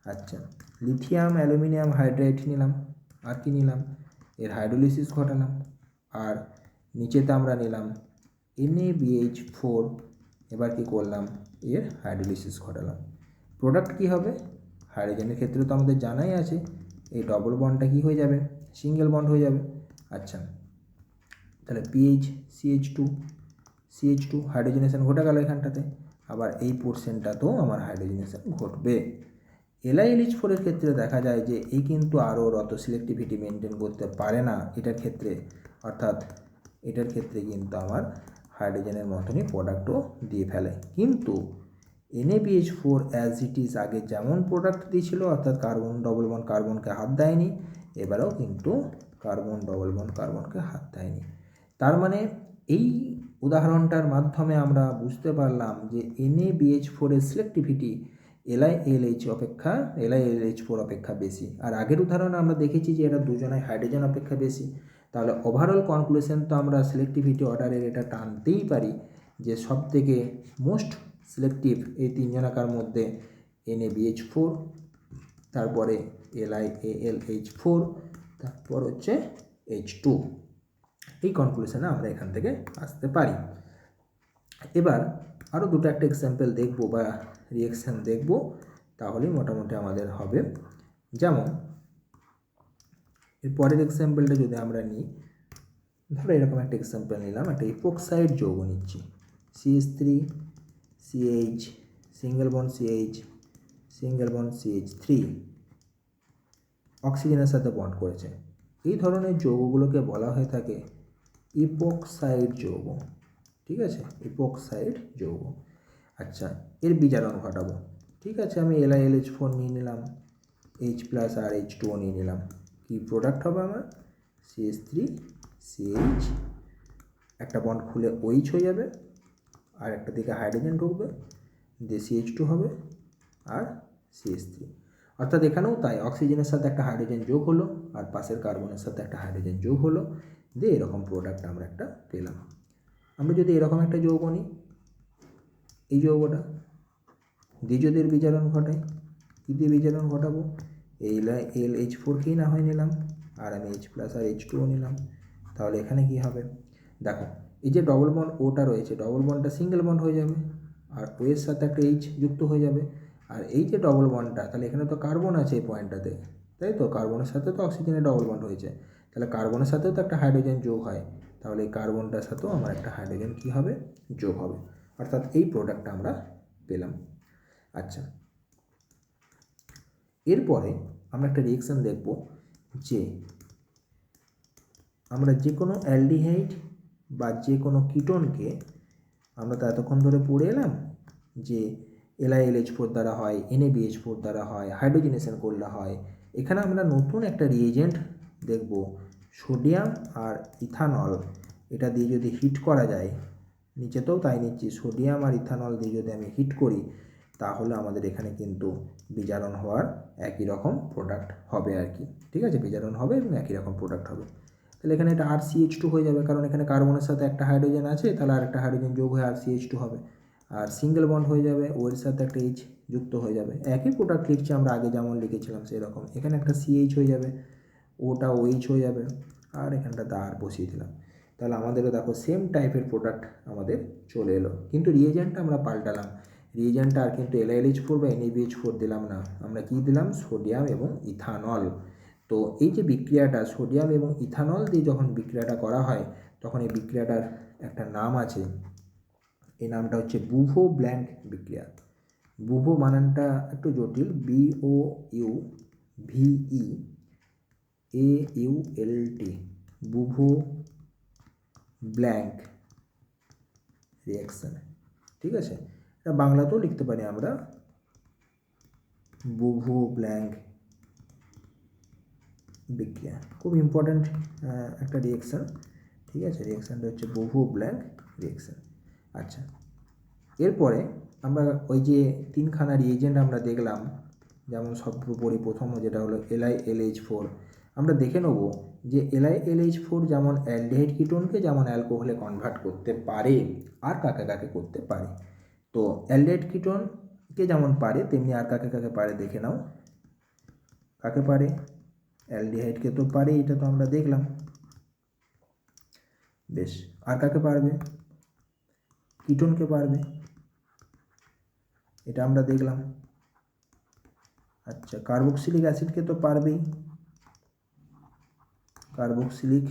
আচ্ছা, লিথিয়াম অ্যালুমিনিয়াম হাইড্রাইড নিলাম, আর কি নিলাম, এর হাইড্রোলিসিস ঘটালাম, আর নিচেতে আমরা নিলাম NaBH4, এবার কি করলাম, এর হাইড্রোলিসিস ঘটালাম। প্রোডাক্ট কি হবে, হাইড্রোজেনের ক্ষেত্রে তো আমাদের জানাই আছে এই ডবল বন্ডটা কি হয়ে যাবে, সিঙ্গেল বন্ড হয়ে যাবে। আচ্ছা, তাহলে PH CH2 হাইড্রোজেনেশন ঘটে গেল এখানটাতে, আবার এই পোর্শনটাতেও আমার হাইড্রোজেনেশন ঘটবে। LiLH4 এর ক্ষেত্রে দেখা যায় যে এই কিন্তু আরও অত সিলেক্টিভিটি মেনটেন করতে পারে না এটার ক্ষেত্রে, অর্থাৎ এটার ক্ষেত্রে কিন্তু আমার হাইড্রোজেনের মতনই প্রোডাক্টও দিয়ে ফেলে, কিন্তু NaBH4 অ্যাজ ইট ইজ আগে যেমন প্রোডাক্ট দিয়েছিল, অর্থাৎ কার্বন ডবল বন্ড কার্বনকে হাত দেয়নি, এবারেও কিন্তু কার্বন ডবল বন্ড কার্বনকে হাত দেয়নি। তার মানে এই উদাহরণটার মাধ্যমে আমরা বুঝতে পারলাম যে NaBH4 এর সিলেক্টিভিটি LiLH4 অপেক্ষা বেশি, আর আগের উদাহরণে আমরা দেখেছি যে এরা দুজনাই হাইড্রোজেন অপেক্ষা বেশি। তাহলে ওভারঅল কনক্লুশন তো আমরা সিলেক্টিভিটি অর্ডারের এটা টানতেই পারি যে সবথেকে মোস্ট সিলেক্টিভ এই তিনজনাকার মধ্যে NaBH4, তারপরে LiAlH4, তারপর হচ্ছে H2, এই কনক্লুশনে আমরা এখান থেকে আসতে পারি। এবার আরও দুটো একটা এক্সাম্পল দেখব বা রিয়েকশান দেখব, তাহলেই মোটামুটি আমাদের হবে। যেমন এর পরের এক্সাম্পলটা যদি আমরা নিই, ধরো এরকম একটা এক্সাম্পল নিলাম, একটা ইপোক্সাইড যৌগ নিচ্ছি, CH3CH single bond CH single bond CH3 অক্সিজেনের সাথে বন্ড করেছে। এই ধরনের যৌগগুলোকে বলা হয়ে থাকে ইপোক্সাইড যৌগ, ঠিক আছে, ইপোক্সাইড যৌগ। আচ্ছা, এর বিজারণ ঘটাবো, ঠিক আছে, আমি LiLH4 নিয়ে নিলাম, H+ আর H2O নিয়ে নিলাম, কি প্রোডাক্ট হবে আমার, CH3CH, একটা বন্ড খুলে OH হয়ে যাবে, আর একটা দিকে হাইড্রোজেন ঢুকবে, দিয়ে CH2 হবে আর CH3, অর্থাৎ এখানেও তাই, অক্সিজেনের সাথে একটা হাইড্রোজেন যোগ হলো আর পাশের কার্বনের সাথে একটা হাইড্রোজেন যোগ হলো, দিয়ে এরকম প্রোডাক্ট আমরা একটা পেলাম। আমরা যদি এরকম একটা যৌগ নিই, এই যৌগটা দিয়ে যদি এর বিজারণ ঘটাই, কী দিয়ে বিজারণ ঘটাবো, LiLH4কেই না হয় নিলাম, আর আমি H+ আর H2O নিলাম, তাহলে এখানে কি হবে, দেখো এই যে ডবল বন্ড ওটা রয়েছে, ডবল বন্ডটা সিঙ্গেল বন্ড হয়ে যাবে, আর ও এর সাথে একটা H যুক্ত হয়ে যাবে, আর এই যে ডবল বন্ডটা, তাহলে এখানে তো কার্বন আছে এই পয়েন্টটাতে, তাই তো, কার্বনের সাথে তো অক্সিজেনের ডবল বন্ড হয়েছে, তাহলে কার্বনের সাথেও তো একটা হাইড্রোজেন যোগ হয়, তাহলে এই কার্বনটার সাথেও আমার একটা হাইড্রোজেন কী হবে, যোগ হবে, অর্থাৎ এই প্রোডাক্টটা আমরা পেলাম। আচ্ছা, এরপরে আমরা একটা রিয়েকশান দেখব যে আমরা যে কোনো অ্যালডিহাইড বা যে কোনো কিটোনকে আমরা তো এতক্ষণ ধরে পড়ে এলাম যে LiLH4 দ্বারা হয়, NaBH4 দ্বারা হয়, হাইড্রোজেনেশন করলে হয়। এখানে আমরা নতুন একটা রিয়েজেন্ট দেখব, সোডিয়াম আর ইথানল। এটা দিয়ে যদি হিট করা যায়, নিচেতেও তাই নিচ্ছি, সোডিয়াম আর ইথানল দিয়ে যদি আমি হিট করি তাহলে আমাদের এখানে কিন্তু বিজারণ হওয়ার একই রকম প্রোডাক্ট হবে আর কি। ঠিক আছে, বিজারণ হবে এবং একই রকম প্রোডাক্ট হবে। তাহলে এখানে এটা RCH2 হয়ে যাবে, কারণ এখানে কার্বনের সাথে একটা হাইড্রোজেন আছে, তাহলে আর একটা হাইড্রোজেন যোগ হয়ে RCH2 হবে। আর সিঙ্গেল বন্ড হয়ে যাবে, ও এর সাথে একটা H যুক্ত হয়ে যাবে। একই প্রোডাক্ট লিখছি আমরা, আগে যেমন লিখেছিলাম সেই রকম। এখানে একটা CH হয়ে যাবে, ওটা OH হয়ে যাবে, আর এখানটা আর বসিয়ে দিলাম। তাহলে আমাদেরও দেখো সেম টাইপের প্রোডাক্ট আমাদের চলে এলো, কিন্তু রিয়েজেন্টটা আমরা পাল্টালাম। রিয়েজেন্টটা আর কিন্তু LiLH4 বা NaBH4 দিলাম না, আমরা কি দিলাম, সোডিয়াম এবং ইথানল। তো এই যে বিক্রিয়াটা সোডিয়াম এবং ইথানল দিয়ে যখন বিক্রিয়াটা করা হয়, তখন এই বিক্রিয়াটার একটা নাম আছে, এই নামটা হচ্ছে বুভো ব্ল্যাঙ্ক বিক্রিয়া। বুভো বানানটা একটু জটিল, BOUVEAULT, বুভো ব্ল্যাঙ্ক রিয়াকশান। ঠিক আছে, এটা বাংলাতেও লিখতে পারি আমরা, বুভো ব্ল্যাঙ্ক বিক্রিয়া। খুব ইম্পর্ট্যান্ট একটা রিয়াকশান। ঠিক আছে, রিয়াকশানটা হচ্ছে বুভো ব্ল্যাঙ্ক রিয়াকশান। আচ্ছা, এরপরে আমরা ওই যে তিনখানা রিয়েজেন্ট আমরা দেখলাম, যেমন সর্বোপরি প্রথম যেটা হলো LiLH4, আমরা দেখে নেব যে LiLH4 যেমন অ্যালডিহাইড কিটোনকে যেমন অ্যালকোহলে কনভার্ট করতে পারে, আর কাকে কাকে করতে পারে। তো অ্যালডিহাইড কিটোনকে যেমন পারে তেমনি আর কাকে কাকে পারে দেখে নাও। কাকে পারে, অ্যালডিহাইডকে তো পারে, এটা তো আমরা দেখলাম। বেশ, আর কাকে পারবে, কিটোনকে পারবে, এটা আমরা দেখলাম। আচ্ছা, কার্বক্সিলিক অ্যাসিডকে তো পারবেই, কার্বক্সিলিক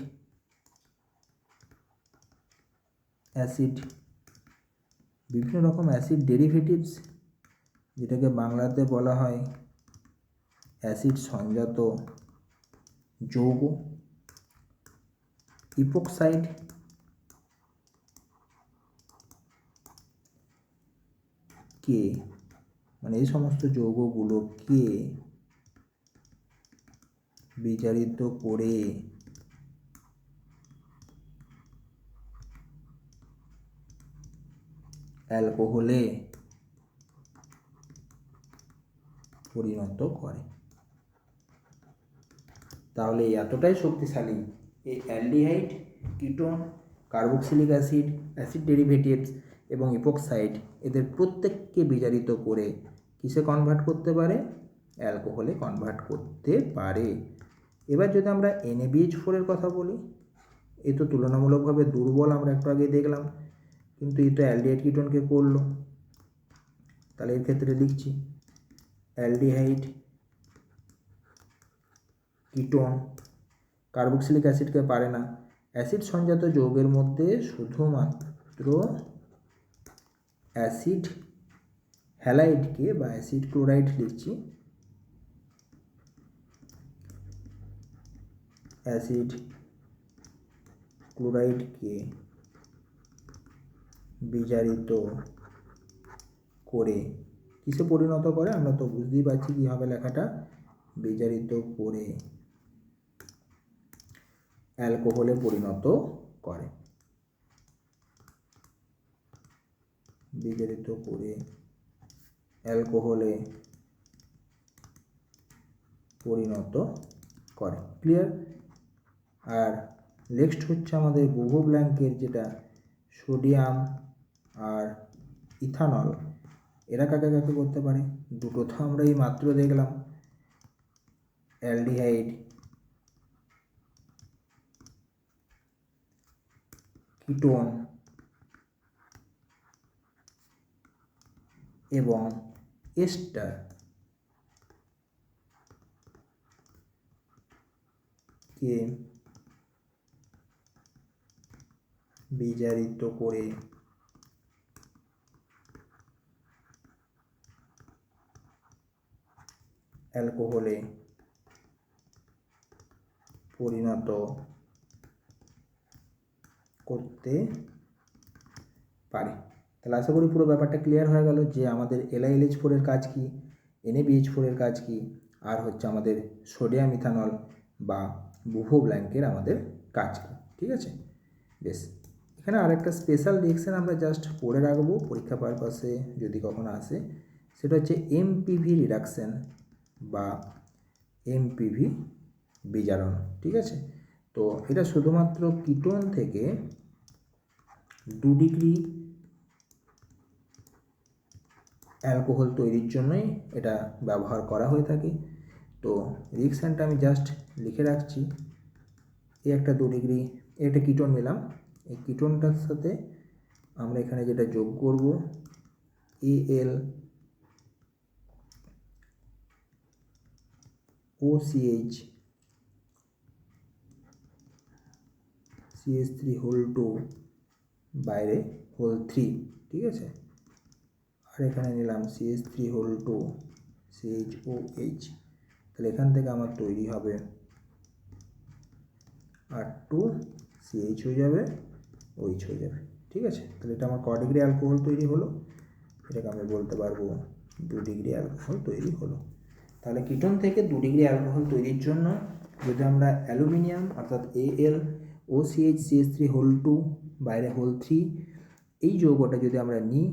অ্যাসিড, বিভিন্ন রকম অ্যাসিড ডেরিভেটিভস, যেটাকে বাংলাতে বলা হয় অ্যাসিড সংজাত যৌগ, ইপোক্সাইড, কে, মানে এই সমস্ত যৌগগুলোকে বিজারিত করে অ্যালকোহলে পরিণত করে। তাহলে এতটাই শক্তিশালী এই aldehyde, ketone, carboxylic acid, acid derivatives এবং ইপোক্সাইড, এদের প্রত্যেককে বিজারিত করে কিসে কনভার্ট করতে পারে, অ্যালকোহলে কনভার্ট করতে পারে। এবার যদি আমরা NaBH4 এর কথা বলি, এ তো তুলনামূলকভাবে দুর্বল, আমরা একটু আগে দেখলাম, কিন্তু এ তো অ্যালডিহাইড কিটোনকে করলো। তাহলে এর ক্ষেত্রে লিখছি অ্যালডিহাইড, কিটোন, কার্বক্সিলিক অ্যাসিডকে পারে না। অ্যাসিড সংজাত যৌগের মধ্যে শুধুমাত্র অ্যাসিড হ্যালাইডকে বা অ্যাসিড ক্লোরাইড লিখছি, অ্যাসিড ক্লোরাইডকে বিজারিত করে কিসে পরিণত করে, আমরা তো বুঝতেই পারছি কী হবে লেখাটা, বিজারিত করে অ্যালকোহলে পরিণত করে, বিজারিত করে অ্যালকোহলে পরিণত করে। ক্লিয়ার? আর নেক্সট হচ্ছে আমাদের বুভো ব্ল্যাঙ্কের, যেটা সোডিয়াম আর ইথানল, এরা কাকে কাকে করতে পারে, দুটো তো আমরা এই মাত্র দেখলাম, অ্যালডিহাইড, কিটোন এবং এস্টার কে বিজারিত করে অ্যালকোহলে পরিণত করতে পারে। তাহলে আশা করি পুরো ব্যাপারটা ক্লিয়ার হয়ে গেল যে আমাদের LiLH4 এর কাজ কি, NaBH4 এর কাজ কি, আর হচ্ছে আমাদের সোডিয়াম ইথানল বা বুভো ব্ল্যাঙ্কের আমাদের কাজ কি। ঠিক আছে, বেশ। এখানে আরেকটা স্পেশাল রিঅ্যাকশন আমরা জাস্ট পড়ে রাখবো পরীক্ষা পারপাসে যদি কখনো আসে, সেটা হচ্ছে এমপিভি রিডাকশন বা এমপিভি বিজারণ। ঠিক আছে, তো এটা শুধুমাত্র কিটোন থেকে 2 ডিগ্রি অ্যালকোহল তৈরির জন্যই এটা ব্যবহার করা হয়ে থাকে। তো রিঅ্যাকশনটা আমি জাস্ট লিখে রাখছি। এই একটা 2 ডিগ্রি একটা কিটোন নিলাম, এই কিটোনটার সাথে আমরা এখানে যেটা যোগ করব AlOCH CH3 হোল 2 বাইরে হোল 3। ঠিক আছে, আর এখানে নিলাম CH3 হোল 2 CHOH। তাহলে এখান থেকে আমার তৈরি হবে R2CH হয়ে যাবে, OH হয়ে যাবে। ঠিক আছে, তাহলে এটা আমার ক ডিগ্রি অ্যালকোহল তৈরি হলো, এটাকে আমি বলতে পারবো 2 ডিগ্রি অ্যালকোহল তৈরি হলো। তাহলে কিটোন থেকে 2 ডিগ্রি অ্যালকোহল তৈরির জন্য যদি আমরা অ্যালুমিনিয়াম অর্থাৎ AlOCH CH3 হোল 2 বাইরে হোল 3 এই যৌগটা যদি আমরা নিই,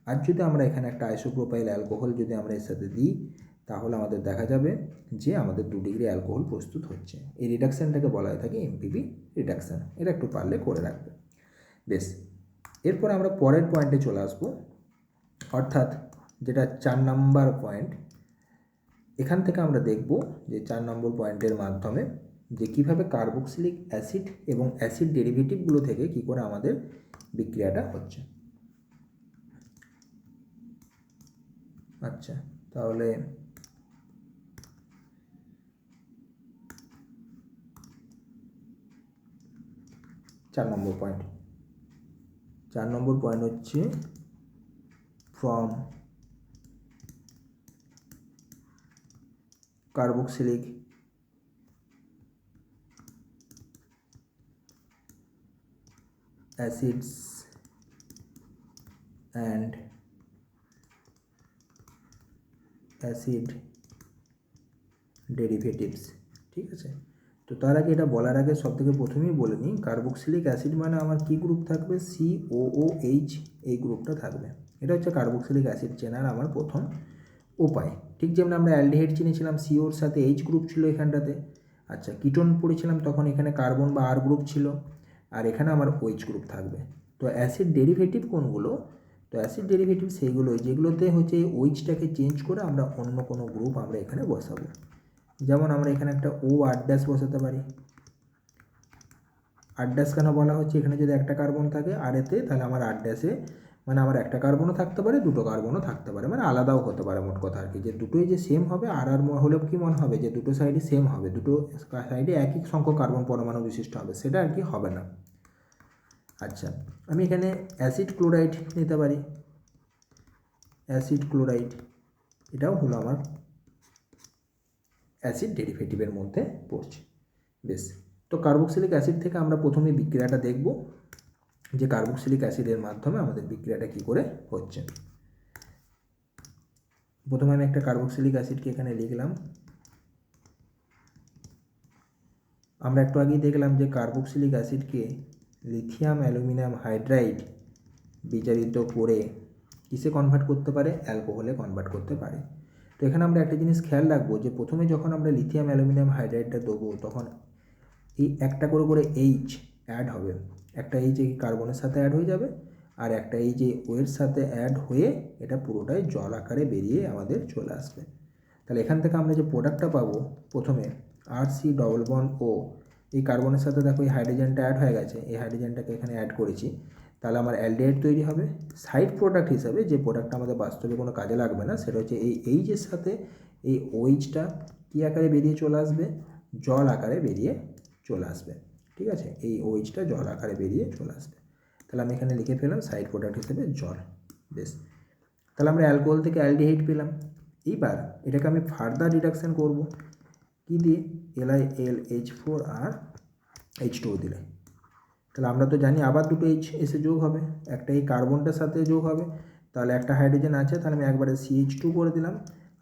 আর যদি আমরা এখানে একটা আইসোপ্রোপাইল অ্যালকোহল যদি আমরা এর সাথে দিই, তাহলে আমাদের দেখা যাবে যে আমাদের 2 ডিগ্রি অ্যালকোহল প্রস্তুত হচ্ছে। এই রিডাকশানটাকে বলা হয়ে থাকে এমপিভি রিডাকশান। এটা একটু পারলে করে রাখবে। বেশ, এরপর আমরা পরের পয়েন্টে চলে আসবো, অর্থাৎ যেটা 4 নম্বর পয়েন্ট। এখান থেকে আমরা দেখব যে 4 নম্বর পয়েন্টের মাধ্যমে যে কীভাবে কার্বক্সিলিক অ্যাসিড এবং অ্যাসিড ডেরিভেটিভগুলো থেকে কী করে আমাদের বিক্রিয়াটা হচ্ছে। আচ্ছা, তাহলে চার নম্বর পয়েন্ট হচ্ছে from carboxylic acids and acid derivatives। ঠিক আছে, তো তার আগে এটা বলার আগে সব থেকে প্রথমেই বলে নিই, কার্বক্সিলিক অ্যাসিড মানে আমার কী গ্রুপ থাকবে, COOH এই গ্রুপটা থাকবে। এটা হচ্ছে কার্বক্সিলিক অ্যাসিড চেনার আমার প্রথম উপায়। ঠিক যেমন আমরা অ্যালডিহাইড চিনেছিলাম, COর সাথে H গ্রুপ ছিল এখানটাতে। আচ্ছা, কিটোন পড়েছিলাম তখন এখানে কার্বন বা R গ্রুপ ছিল, আর এখানে আমার OH গ্রুপ থাকবে। তো অ্যাসিড ডেরিভেটিভ কোনগুলো, তো অ্যাসিড ডেরিভেটিভ সেইগুলো যেগুলোতে হচ্ছে OHটাকে চেঞ্জ করে আমরা অন্য কোনো গ্রুপ আমরা এখানে বসাবো। যেমন আমরা এখানে একটা OR' বসাতে পারি। R' কেন বলা হচ্ছে, এখানে যদি একটা কার্বন থাকে আর এতে, তাহলে আমার R' মানে আমার একটা কার্বনও থাকতে পারে, দুটো কার্বনও থাকতে পারে, মানে আলাদাও হতে পারে। মোট কথা আর কি, যে দুটোই যে সেম হবে আর হলেও কি মনে হবে যে দুটো সাইডই সেম হবে, দুটো সাইডে একই সংখ্যক কার্বন পরমাণু বিশিষ্ট হবে, সেটা আর কি হবে না। আচ্ছা, আমি এখানে অ্যাসিড ক্লোরাইড নিতে পারি। অ্যাসিড ক্লোরাইড এটাও হলো আমার অ্যাসিড ডেরিভেটিভের মধ্যে পড়ছে। বেশ, তো কার্বক্সিলিক অ্যাসিড থেকে আমরা প্রথমে বিক্রিয়াটা দেখব যে কার্বক্সিলিক অ্যাসিডের মাধ্যমে আমাদের বিক্রিয়াটা কী করে হচ্ছে। প্রথমে আমি একটা কার্বক্সিলিক অ্যাসিডকে এখানে লিখলাম। আমরা একটু আগেই দেখলাম যে কার্বক্সিলিক অ্যাসিডকে লিথিয়াম অ্যালুমিনিয়াম হাইড্রাইড বিজারিত করে কিসে কনভার্ট করতে পারে, অ্যালকোহলে কনভার্ট করতে পারে। তো এখানে আমরা একটা জিনিস খেয়াল রাখবো যে প্রথমে যখন আমরা লিথিয়াম অ্যালুমিনিয়াম হাইড্রাইডটা দেবো, তখন এই একটা করে করে H অ্যাড হবে। একটা H এই কার্বনের সাথে অ্যাড হয়ে যাবে, আর একটা H এই ওয়ের সাথে অ্যাড হয়ে এটা পুরোটাই জল আকারে বেরিয়ে আমাদের চলে আসবে। তাহলে এখান থেকে আমরা যে প্রোডাক্টটা পাবো, প্রথমে RC+O এই কার্বনের সাথে দেখো এই হাইড্রোজেনটা অ্যাড হয়ে গেছে, এই হাইড্রোজেনটাকে এখানে অ্যাড করেছি, তাহলে আমার অ্যালডিহাইড তৈরি হবে। সাইড প্রোডাক্ট হিসাবে যে প্রোডাক্টটা আমাদের বাস্তবে কোনো কাজে লাগবে না, সেটা হচ্ছে এই এইচের সাথে এই OHটা কী আকারে বেরিয়ে চলে আসবে, জল আকারে বেরিয়ে চলে আসবে। ঠিক আছে, এই OHটা জল আকারে বেরিয়ে চলে আসবে। তাহলে আমি এখানে লিখে ফেলাম সাইড প্রোডাক্ট হিসেবে জল। বেশ, তাহলে আমরা অ্যালকোহল থেকে অ্যালডিহাইড পেলাম। এইবার এটাকে আমি ফার্দার রিডাকশান করব কি দিয়ে, LiLH4 আর H2O দিলে। তাহলে আমরা তো জানি আবার দুটো H এসে যোগ হবে, একটা এই কার্বনটার সাথে যোগ হবে, তাহলে একটা হাইড্রোজেন আছে, তাহলে আমি একবারে CH2 করে দিলাম,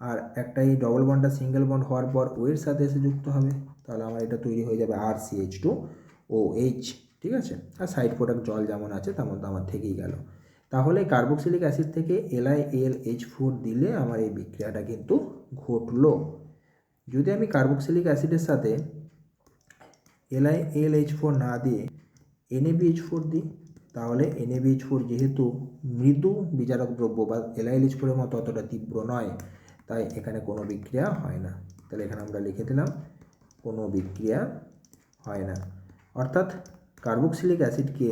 আর একটা এই ডবল বন্ডটা সিঙ্গেল বন্ড হওয়ার পর ওয়ের সাথে এসে যুক্ত হবে, তাহলে আমার এটা তৈরি হয়ে যাবে RCH2OH, ঠিক আছে। আর সাইড প্রোডাক্ট জল যেমন আছে তেমন তো আমার থেকেই গেল। তাহলে কার্বক্সিলিক অ্যাসিড থেকে LiAlH4 দিলে আমার এই বিক্রিয়াটা কিন্তু ঘটলো। যদি আমি কার্বক্সিলিক অ্যাসিডের সাথে LiAlH4 না দিয়ে NaBH4 দিই, তাহলে NaBH4 যেহেতু মৃদু বিজারক দ্রব্য বা LiLH4 এর মতো অতটা তীব্র নয়, তাই এখানে কোনো বিক্রিয়া হয় না। তাহলে এখানে আমরা লিখে দিলাম কোনো বিক্রিয়া হয় না। অর্থাৎ কার্বক্সিলিক অ্যাসিডকে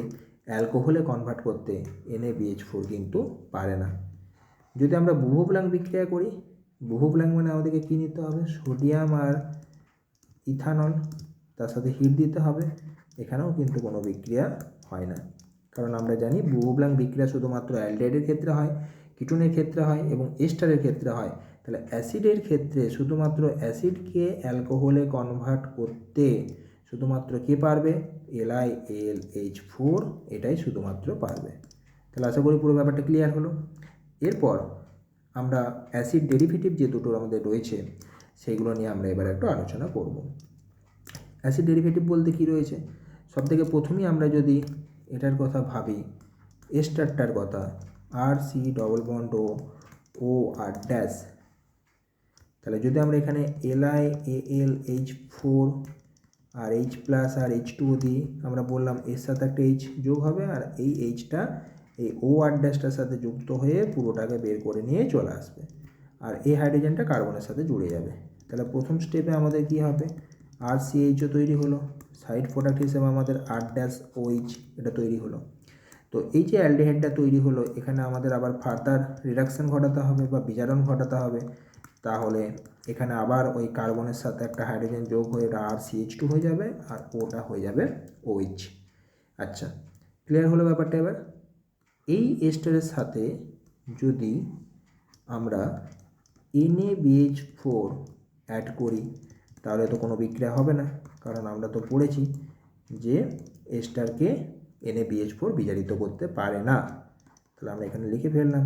অ্যালকোহলে কনভার্ট করতে NaBH4 কিন্তু পারে না। যদি আমরা বুভোব্ল্যাং বিক্রিয়া করি, বুভোব্ল্যাং মানে আমাদেরকে কী নিতে হবে, সোডিয়াম আর ইথানল, তার সাথে হিট দিতে হবে, এখানেও কিন্তু কোনো বিক্রিয়া হয় না। কারণ আমরা জানি বুভোব্ল্যাং বিক্রিয়া শুধুমাত্র অ্যালডিহাইডের ক্ষেত্রে হয়, কিটোনের ক্ষেত্রে হয় এবং এস্টারের ক্ষেত্রে হয়। তাহলে অ্যাসিডের ক্ষেত্রে শুধুমাত্র অ্যাসিডকে অ্যালকোহলে কনভার্ট করতে শুধুমাত্র কে পারবে, LiAlH4, এটাই শুধুমাত্র পারবে। তাহলে আশা করি পুরো ব্যাপারটা ক্লিয়ার হলো। এরপর আমরা অ্যাসিড ডেরিভেটিভ যে দুটো আমাদের রয়েছে সেইগুলো নিয়ে আমরা এবার একটু আলোচনা করব। অ্যাসিড ডেরিভেটিভ বলতে কী রয়েছে, সবথেকে প্রথমেই আমরা যদি এটার কথা ভাবি, এস্টারটার কথা, RC ডবল বন্ড ও আর ড্যাশ, তাহলে যদি আমরা এখানে LiAlH4 আর H প্লাস আর H2O দিই, আমরা বললাম এর সাথে একটা H যোগ হবে, আর এই Hটা এই ও আর ড্যাশটার সাথে যুক্ত হয়ে পুরোটাকে বের করে নিয়ে চলে আসবে, আর এই হাইড্রোজেনটা কার্বনের সাথে জুড়ে যাবে। তাহলে প্রথম স্টেপে আমাদের কি হবে, RCHO তৈরি হলো, সাইড প্রোডাক্ট হিসেবে আমাদের R-OH এটা তৈরি হলো। তো এই যে অ্যালডিহাইডটা তৈরি হলো, এখানে আমাদের আবার ফার্দার রিডাকশান ঘটাতে হবে বা বিজারণ ঘটাতে হবে। তাহলে এখানে আবার ওই কার্বনের সাথে একটা হাইড্রোজেন যোগ হয়ে এটা RCH2 হয়ে যাবে, আর ওটা হয়ে যাবে OH। আচ্ছা, ক্লিয়ার হলো ব্যাপারটা। এবার এই এস্টারের সাথে যদি আমরা NaBH4 অ্যাড করি, তাহলে তো কোনো বিক্রিয়া হবে না, কারণ আমরা তো পড়েছি যে এস্টারকে NaBH4 বিজারিত করতে পারে না। তাহলে আমরা এখানে লিখে ফেললাম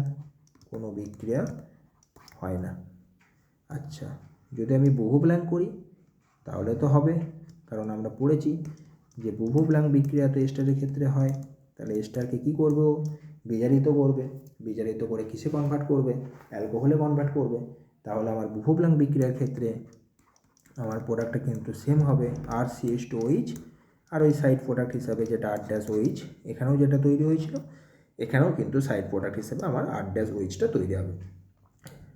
কোনো বিক্রিয়া হয় না। আচ্ছা, যদি আমি বুভোব্ল্যাং করি তাহলে তো হবে, কারণ আমরা পড়েছি যে বুভোব্ল্যাং বিক্রিয়া তো এস্টারের ক্ষেত্রে হয়। তাহলে এস্টারকে কী করবে, বিজারিত করবে, বিজারিত করে কিসে কনভার্ট করবে, অ্যালকোহলে কনভার্ট করবে। তাহলে আমার বুভোব্ল্যাং বিক্রিয়ার ক্ষেত্রে আমার প্রোডাক্টটা কিন্তু সেম হবে RCH2OH, আর ওই সাইড প্রোডাক্ট হিসাবে যেটা R-OH এখানেও যেটা তৈরি হয়েছিল, এখানেও কিন্তু সাইড প্রোডাক্ট হিসেবে আমার R-OHটা তৈরি হবে।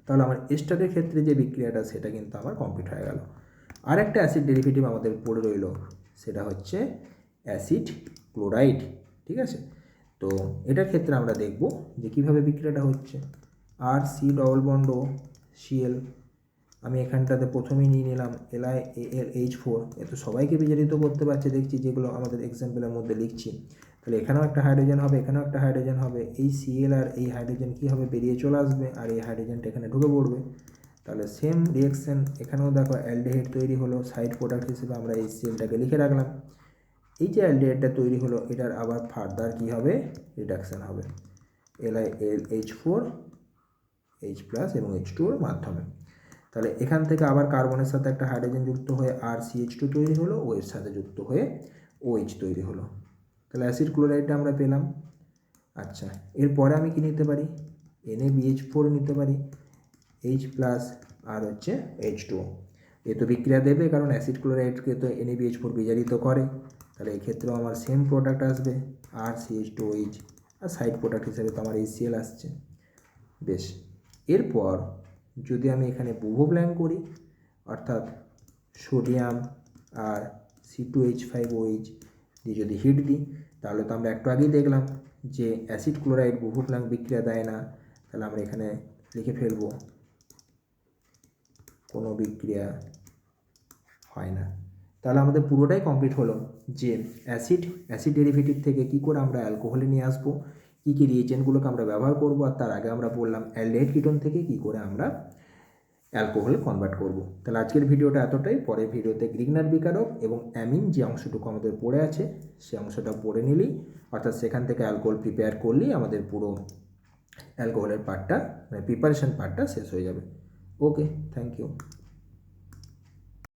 তাহলে আমার এস্টারের ক্ষেত্রে যে বিক্রিয়াটা সেটা কিন্তু আমার কমপ্লিট হয়ে গেল। আর একটা অ্যাসিড ডেরিভেটিভ আমাদের পড়ে রইল, সেটা হচ্ছে অ্যাসিড ক্লোরাইড, ঠিক আছে। তো এটার ক্ষেত্রে আমরা দেখব যে কীভাবে বিক্রিয়াটা হচ্ছে। RC ডবল বন্ড Cl, আমি এখানটাতে প্রথমেই নিয়ে নিলাম LiAlH4, এ তো সবাইকে বিজারিত করতে পারছে দেখছি, যেগুলো আমাদের এক্সাম্পলের মধ্যে লিখছি। তাহলে এখানেও একটা হাইড্রোজেন হবে, এখানেও একটা হাইড্রোজেন হবে, এই Cl আর এই হাইড্রোজেন কী হবে, বেরিয়ে চলে আসবে, আর এই হাইড্রোজেনটা এখানে ঢুকে পড়বে। তাহলে সেম রিয়াকশান এখানেও দেখো, অ্যালডিহাইড তৈরি হলো, সাইড প্রোডাক্ট হিসেবে আমরা এই Clটাকে লিখে রাখলাম। এই যে অ্যালডিহাইডটা তৈরি হলো, এটার আবার ফার্দার কী হবে, রিডাকশান হবে LiAlH4 H প্লাস এবং H2 এর মাধ্যমে। তাহলে এখান থেকে আবার কার্বনের সাথে একটা হাইড্রোজেন যুক্ত হয়ে RCH2 তৈরি হলো, ও এর সাথে যুক্ত হয়ে OH তৈরি হলো। তাহলে অ্যাসিড ক্লোরাইডটা আমরা পেলাম। আচ্ছা, এরপরে আমি কি নিতে পারি, NaBH4 নিতে পারি, H প্লাস আর হচ্ছে H2O। এ তো বিক্রিয়া দেবে, কারণ অ্যাসিড ক্লোরাইডকে তো NaBH4 বিজারিত করে। তাহলে এক্ষেত্রেও আমার সেম প্রোডাক্ট আসবে RCH2OH, আর সাইড প্রোডাক্ট হিসেবে তো আমার HCl আসছে। বেশ, এরপর যদি আমি এখানে বুভোব্ল্যাং করি, অর্থাৎ সোডিয়াম আর C2H5OH দিয়ে যদি হিট দিই, তাহলে তো আমরা একটু আগেই দেখলাম যে অ্যাসিড ক্লোরাইড বুভোব্ল্যাং বিক্রিয়া দেয় না। তাহলে আমরা এখানে লিখে ফেলব কোনো বিক্রিয়া হয় না। তাহলে আমাদের পুরোটাই কমপ্লিট হলো যে অ্যাসিড ডেরিভেটিভ থেকে কী করে আমরা অ্যালকোহলে নিয়ে আসবো, কী কী রিয়েজেন্টগুলোকে আমরা ব্যবহার করব, আর তার আগে আমরা বললাম অ্যালডিহাইড কিটোন থেকে কী করে আমরা অ্যালকোহলে কনভার্ট করব। তাহলে আজকের ভিডিওটা এতটাই। পরের ভিডিওতে গ্রিগনার বিকারক এবং অ্যামিন যে অংশটুকু আমাদের পড়ে আছে সে অংশটা পড়ে নিলেই, অর্থাৎ সেখান থেকে অ্যালকোহল প্রিপেয়ার করলেই আমাদের পুরো অ্যালকোহলের পার্টটা, মানে প্রিপারেশন পার্টটা শেষ হয়ে যাবে। ওকে, থ্যাংক ইউ।